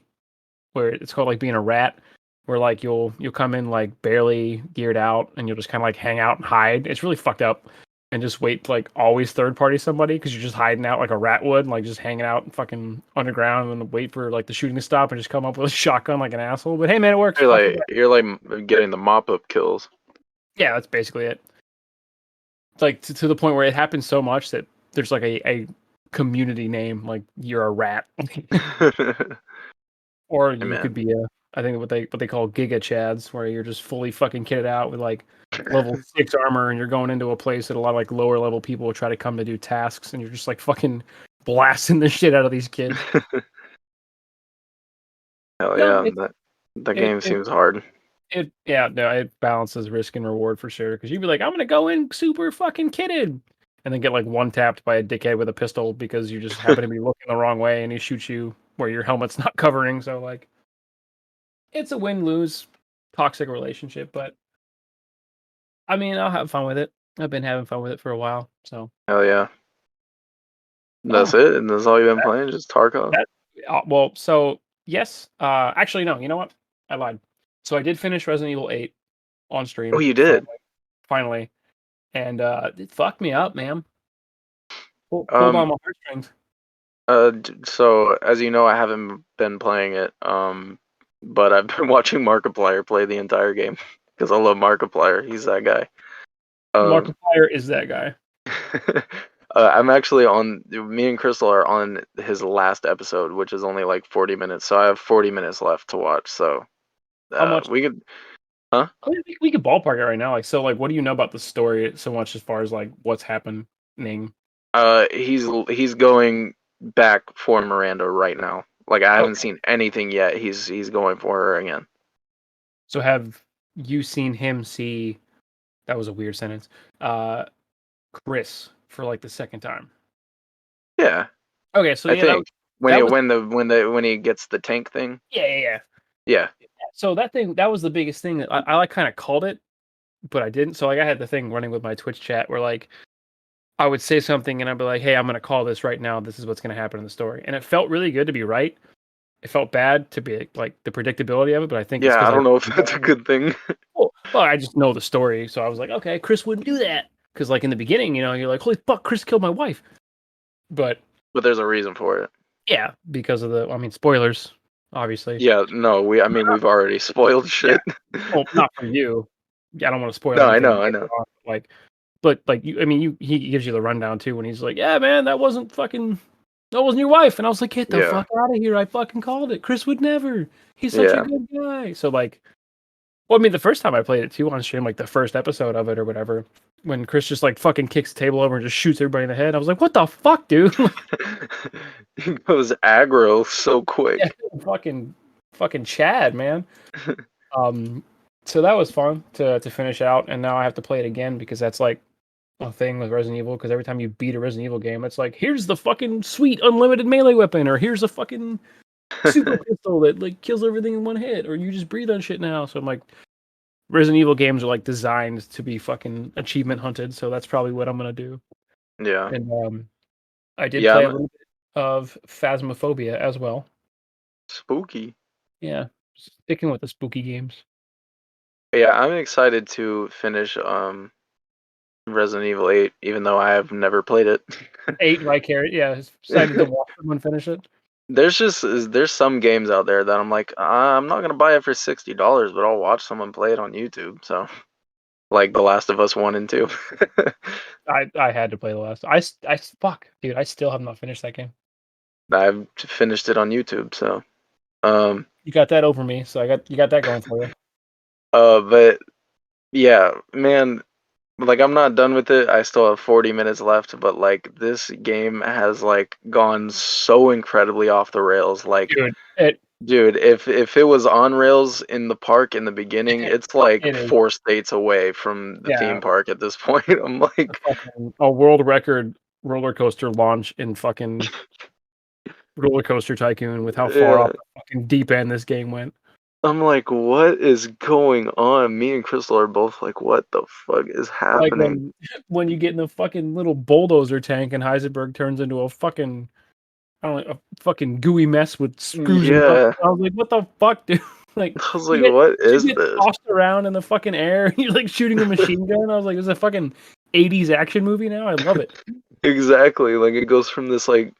where it's called like being a rat, where like you'll come in like barely geared out, and you'll just kind of like hang out and hide. It's really fucked up, and just wait to like always third party somebody because you're just hiding out like a rat would, like just hanging out fucking underground and wait for like the shooting to stop and just come up with a shotgun like an asshole. But hey, man, it works. You're like getting the mop up kills. Yeah, that's basically it. It's like to the point where it happens so much that there's like a community name, like you're a rat. Or you could be I think what they call Giga Chads, where you're just fully fucking kitted out with like level 6 armor, and you're going into a place that a lot of like lower level people will try to come to do tasks, and you're just like fucking blasting the shit out of these kids. Hell No, yeah, that game it seems hard. it balances risk and reward for sure. Because you'd be like, I'm gonna go in super fucking kitted, and then get like one tapped by a dickhead with a pistol because you just happen to be looking the wrong way, and he shoots you where your helmet's not covering. So like, it's a win lose toxic relationship, but I mean, I'll have fun with it. I've been having fun with it for a while, so. Hell yeah. That's Oh, it? And that's all you've been playing? Just Tarkov? that well, so yes. Actually, no. You know what? I lied. So I did finish Resident Evil 8 on Oh, stream you did? finally, and it fucked me up, man. Pulled Um, on my heartstrings. so as you know, I haven't been playing it, but I've been watching Markiplier play the entire game because I love Markiplier. He's that guy. Um, Markiplier is that guy. I'm actually on. Me and Crystal are on his last episode, which is only like 40 minutes. So I have 40 minutes left to watch. So How much? we could, huh? I mean, we could ballpark it right now. Like, so, like, what do you know about the story so much as far as like what's happening? He's going back for Miranda right now. Like I haven't Okay. seen anything yet. He's going for her again. So have you seen him see? That was a weird sentence. Uh, Chris for like the second time. Yeah, Okay, so I yeah, think that was when he gets the tank thing. yeah. Yeah, So that was the biggest thing that I like kind of called it, but I didn't. So like I had the thing running with my Twitch chat where like I would say something and I'd be like, "Hey, I'm gonna call this right now. This is what's gonna happen in the story," and it felt really good to be right. It felt bad to be like the predictability of it, but I think it's yeah. because I don't know if that's a good thing. well, I just know the story, so I was like, okay, Chris wouldn't do that because like in the beginning, you're like, holy fuck, Chris killed my wife, but But there's a reason for it. yeah, because of spoilers, obviously. Yeah, no, we've already spoiled Yeah, shit. well, not for you. Yeah, I don't want to spoil No, I anything know, I later know. on. But he gives you the rundown too when he's like, yeah, man, that wasn't your wife, and I was like, get the Yeah, fuck out of here! I fucking called it. Chris would never. He's such a yeah, good guy. So like, well, I mean, the first time I played it too on stream, like the first episode of it or whatever, when Chris just like fucking kicks the table over and just shoots everybody in the head, I was like, what the fuck, dude? he goes aggro so Yeah, quick. fucking Chad, man. Um, so that was fun to finish out, and now I have to play it again because that's like a thing with Resident Evil. Because every time you beat a Resident Evil game, it's like here's the fucking sweet unlimited melee weapon, or here's a fucking super pistol that like kills everything in one hit, or you just breathe on shit now. So I'm like, Resident Evil games are like designed to be fucking achievement hunted, so that's probably what I'm gonna do. Yeah, And I did yeah, play a I'm little bit of Phasmophobia as well. spooky. Yeah, sticking with the spooky games. Yeah, I'm excited to finish Resident Evil 8, even though I have never played it. 8 Vicarious, yeah, excited to watch someone finish it. There's some games out there that I'm like, I'm not gonna buy it for $60, but I'll watch someone play it on YouTube. So, like The Last of Us 1 and 2. I had to play the last. Fuck, dude, I still have not finished that game. I've finished it on YouTube, so um You got that over me, so you got that going for you. but yeah, man, like I'm not done with it. I still have 40 minutes left, but like this game has like gone so incredibly off the rails. Like, Dude, it dude, if it was on rails in the park in the beginning, it's like it is, 4 states away from the yeah, theme park at this point. I'm like, a world record roller coaster launch in fucking Roller Coaster Tycoon with how far yeah. off the fucking deep end this game went. I'm like, what is going on? Me and Crystal are both like, what the fuck is Like happening? when you get in the fucking little bulldozer tank and Heisenberg turns into a fucking I don't know, a fucking gooey mess with screws and nuts. Yeah. I was like, what the fuck, dude? Like I was like, what you is get this? tossed around in the fucking air and you're like shooting a machine gun. I was like, this is a fucking 80s action movie now. I love it. Exactly. Like it goes from this like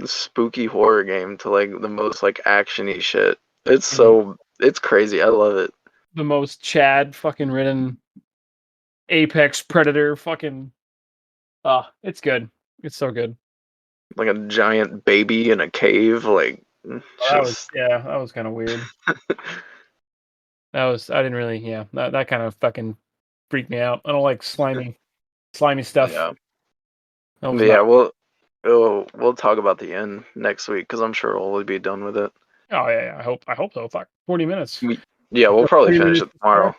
spooky horror game to like the most like actiony shit. Mhm. It's crazy. I love it. The most Chad fucking ridden Apex Predator fucking it's good. It's so good. Like a giant baby in a cave. Like it's Oh, just that was kind of weird. I didn't really, that kind of fucking freaked me out. I don't like slimy stuff. Yeah. That was Yeah, not. we'll talk about the end next week because I'm sure we'll be done with it. Oh yeah, I hope so. Fuck, 40 minutes. Yeah, we'll probably 30 finish minutes it tomorrow.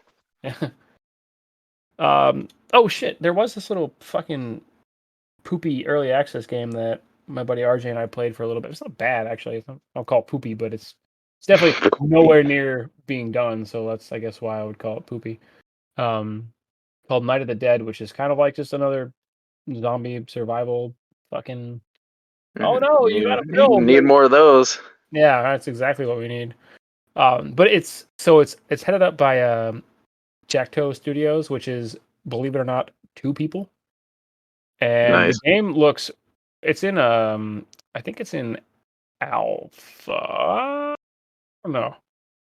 Yeah. Oh shit, there was this little fucking poopy early access game that my buddy RJ and I played for a little bit. It's not bad actually. I'll call it poopy, but it's definitely nowhere near being done. So that's I guess why I would call it poopy. Called Night of the Dead, which is kind of like just another zombie survival fucking. Oh no, you gotta build. Need more of those. Yeah, that's exactly what we need. But it's headed up by Jackto Studios, which is, believe it or not, 2 people. And Nice. the game looks, it's in I think it's in alpha. I don't know,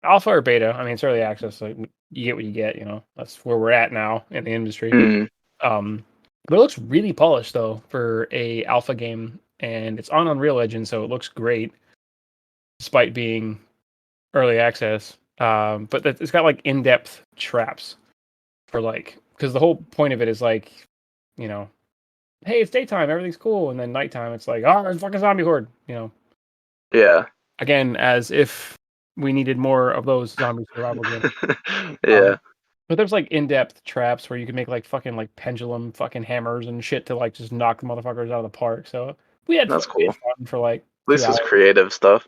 alpha or beta. I mean, it's early access, so you get what you get. That's where we're at now in the industry. But it looks really polished though for a alpha game, and it's on Unreal Engine, so it looks great despite being early access. But it's got like in-depth traps for because the whole point of it is hey, it's daytime, everything's cool, and then nighttime, it's like, oh, there's a fucking zombie horde. Yeah. Again, as if we needed more of those zombie survival games. Yeah. But there's like in-depth traps where you can make like fucking like pendulum fucking hammers and shit to like just knock the motherfuckers out of the park. So we had That's we cool. had fun for like At least 2 it's hours. creative stuff.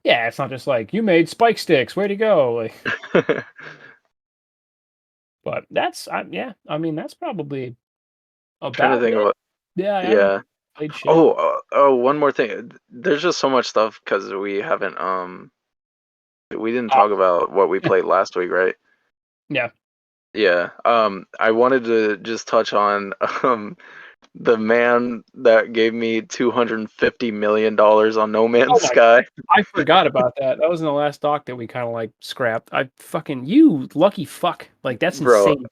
Yeah, it's not just like you made spike sticks. Way to go! But that's I mean that's probably Trying to about think it. of Yeah, I haven't yeah. played shit. One more thing. There's just so much stuff because we haven't we didn't talk about what we played last week, right? Yeah. Yeah. I wanted to just touch on the man that gave me $250 million on No Man's Oh my! Sky. I forgot about that. That was in the last doc that we kind of like scrapped. I fucking you lucky fuck. Like that's Bro, insane.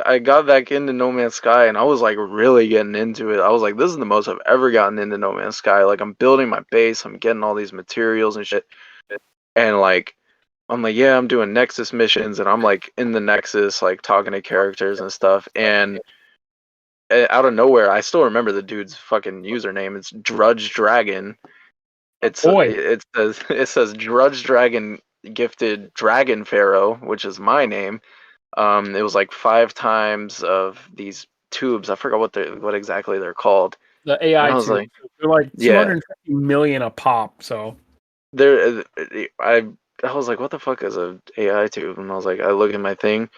I got back into No Man's Sky and I was like really getting into it. I was like, this is the most I've ever gotten into No Man's Sky. Like I'm building my base, I'm getting all these materials and shit. And like I'm like, yeah, I'm doing Nexus missions and I'm like in the Nexus, like talking to characters and stuff. And out of nowhere, I still remember the dude's fucking username. It's Drudge Dragon. Boy, It says Drudge Dragon gifted Dragon Pharaoh, which is my name. It was like 5 times of these tubes. I forgot what exactly they're called. the And AI I was too. like, They're like yeah, 250 million a pop. So there. I was like, what the fuck is a AI tube? And I was like, I look at my thing,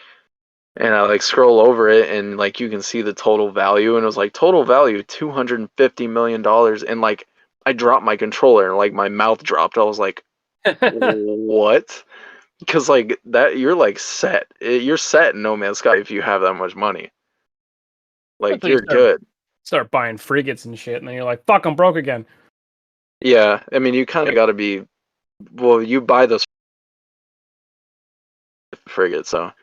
and I like scroll over it, and like you can see the total value, and it was like total value $250 million, and like I dropped my controller, and like my mouth dropped. I was like, what? Because like that, you're like set. You're set in No Man's Sky if you have that much money. Like until you you're good. start buying frigates and shit, and then you're like, fuck, I'm broke again. Yeah, I mean you kind of got to be. Well, you buy those frigates, so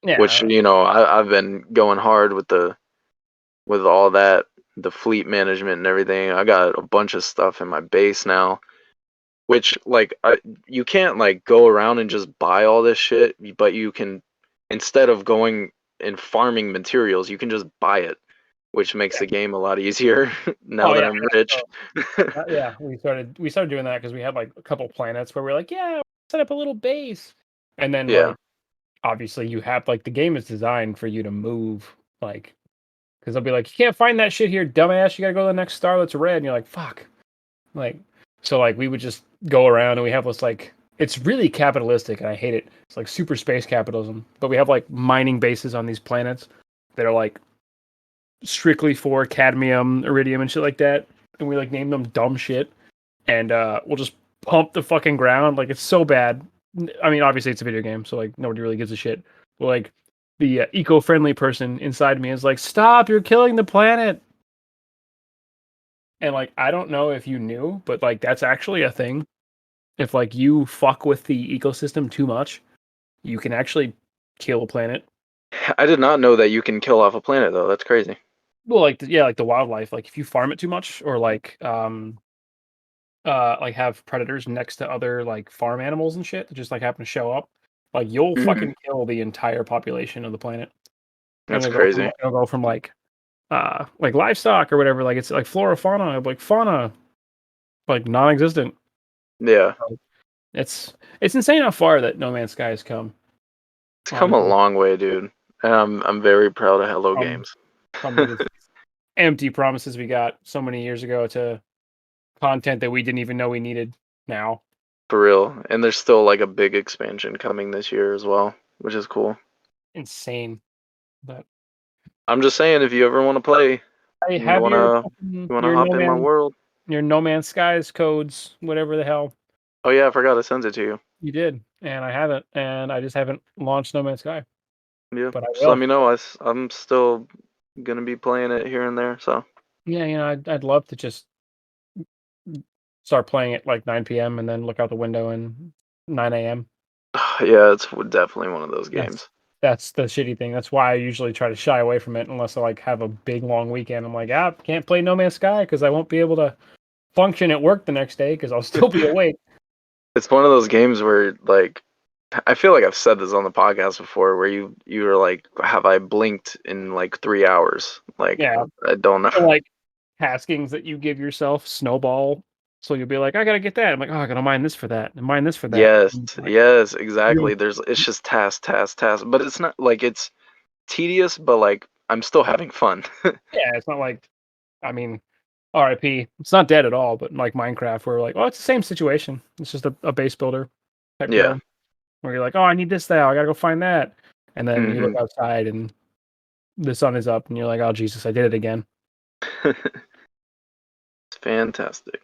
Yeah. which I've been going hard with all that, the fleet management and everything. I got a bunch of stuff in my base now, which like you can't like go around and just buy all this shit, but you can, instead of going and farming materials, you can just buy it, which makes the game a lot easier now Oh that yeah. I'm rich. Yeah. We started doing that because we had like a couple planets where we're like, yeah, set up a little base, and then Yeah. like obviously you have like the game is designed for you to move like because they'll be like, you can't find that shit here, dumbass. You gotta go to the next star that's red, and you're like, fuck. Like, so like we would just go around and we have this like it's really capitalistic and I hate it. It's like super space capitalism. But we have like mining bases on these planets that are like strictly for cadmium, iridium, and shit like that. And we like name them dumb shit. And we'll just pump the fucking ground. Like it's so bad. I mean, obviously it's a video game, so like nobody really gives a shit. But like the eco-friendly person inside me is like, stop, you're killing the planet. And like I don't know if you knew, but like that's actually a thing. If like you fuck with the ecosystem too much, you can actually kill a planet. I did not know that you can kill off a planet though. That's crazy. Well, like like the wildlife. Like if you farm it too much, or like like have predators next to other like farm animals and shit that just like happen to show up, like you'll fucking kill the entire population of the planet. That's crazy. It'll go from like livestock or whatever, like it's like flora, fauna, like fauna, like non-existent. Yeah. It's insane how far that No Man's Sky has come. It's come a long way, dude. And I'm very proud of Hello Games. From the empty promises we got so many years ago to content that we didn't even know we needed now. For real. And there's still like a big expansion coming this year as well, which is cool. Insane. But I'm just saying, if you ever want to play, I you want to hop in my world. Your No Man's Skies codes, whatever the hell. Oh yeah, I forgot to send it to you. You did, and I haven't, and I just haven't launched No Man's Sky. Yeah, but I will. Just let me know. I'm still gonna be playing it here and there. So yeah, I'd love to just start playing at like 9 p.m. and then look out the window and 9 a.m. Yeah, it's definitely one of those games. That's the shitty thing. That's why I usually try to shy away from it unless I like have a big long weekend. I'm like, can't play No Man's Sky because I won't be able to function at work the next day because I'll still be awake. It's one of those games where like I feel like I've said this on the podcast before, where you were like, have I blinked in like 3 hours? Like, yeah. I don't know. Like taskings that you give yourself snowball. So you'll be like, I gotta get that. I'm like, I gotta mine this for that, and mine this for that. Yes, exactly. It's just task, but it's not like it's tedious, but like I'm still having fun. Yeah, it's not like, I mean, RIP. It's not dead at all, but like Minecraft, where like, it's the same situation. It's just a base builder. Yeah. Where you're like, I need this now. I gotta go find that, and then you look outside and the sun is up, and you're like, oh Jesus, I did it again. It's fantastic.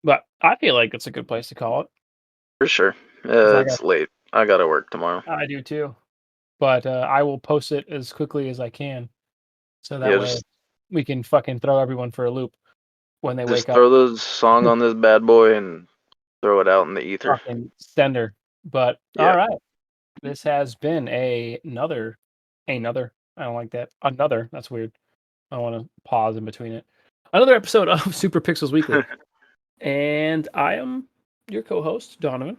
But I feel like it's a good place to call it. For sure. It's late. I gotta work tomorrow. I do too. But I will post it as quickly as I can. So that way we can fucking throw everyone for a loop when they wake up. Throw the song on this bad boy and throw it out in the ether. Fucking sender. But all right. This has been another. I don't like that. Another. That's weird. I want to pause in between it. Another episode of Super Pixels Weekly. And I am your co-host, Donovan.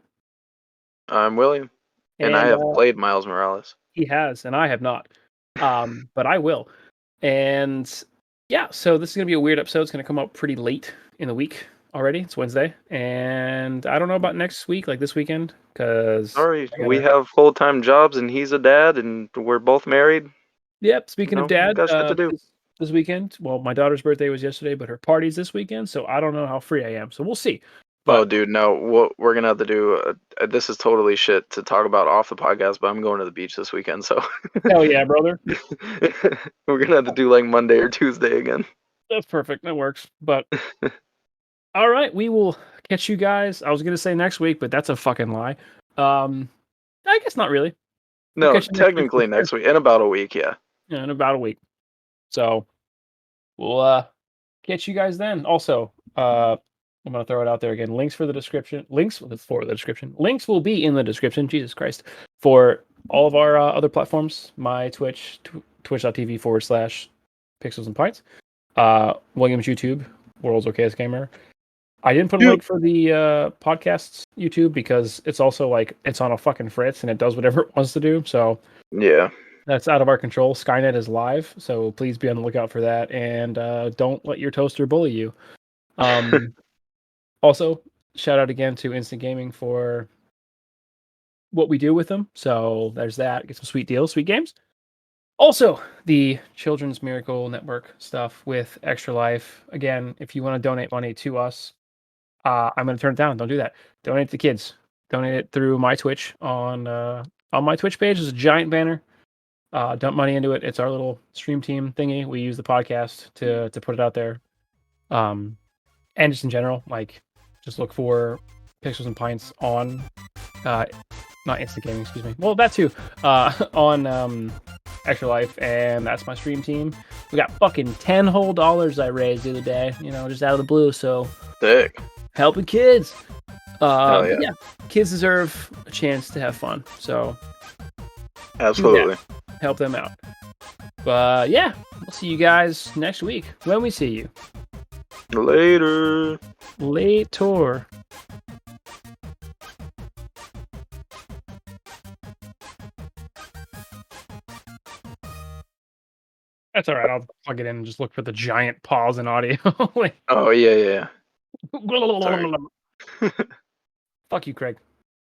I'm William. And I have played Miles Morales. He has, and I have not. But I will. And yeah, so this is going to be a weird episode. It's going to come up pretty late in the week already. It's Wednesday. And I don't know about next week, like this weekend, because... Sorry, we have full-time jobs, and he's a dad, and we're both married. Yep, speaking of dad, got shit to do. This weekend. Well, my daughter's birthday was yesterday, but her party's this weekend, so I don't know how free I am. So we'll see. But, dude, no. What we're gonna have to do. This is totally shit to talk about off the podcast, but I'm going to the beach this weekend, so. Hell yeah, brother. We're gonna have to do like Monday or Tuesday again. That's perfect. That works. But all right, we will catch you guys. I was gonna say next week, but that's a fucking lie. I guess not really. No, technically next week. In about a week, yeah. Yeah, in about a week. So we'll catch you guys then. Also, I'm gonna throw it out there again. Links will be in the description. Jesus Christ. For all of our other platforms, my Twitch, twitch.tv/Pixels and Pints. William's YouTube, World's Okayest Gamer. I didn't put a link for the podcast's YouTube because it's also like it's on a fucking fritz and it does whatever it wants to do. So yeah. That's out of our control. Skynet is live, so please be on the lookout for that. And don't let your toaster bully you. Also, shout out again to Instant Gaming for what we do with them. So there's that. Get some sweet deals, sweet games. Also, the Children's Miracle Network stuff with Extra Life. Again, if you want to donate money to us, I'm going to turn it down. Don't do that. Donate to kids. Donate it through my Twitch on my Twitch page. There's a giant banner. Dump money into it. It's our little stream team thingy. We use the podcast to put it out there. And just in general, like, just look for Pixels and Pints on, not Instant Gaming, excuse me. Well, that too. On Extra Life, and that's my stream team. We got fucking $10 whole I raised the other day, just out of the blue. So sick. Helping kids. Yeah, kids deserve a chance to have fun. So absolutely. Help them out. But yeah, we'll see you guys next week when we see you. Later. Later. That's all right. I'll plug it in and just look for the giant pause in audio. Oh yeah. Sorry. Fuck you, Craig.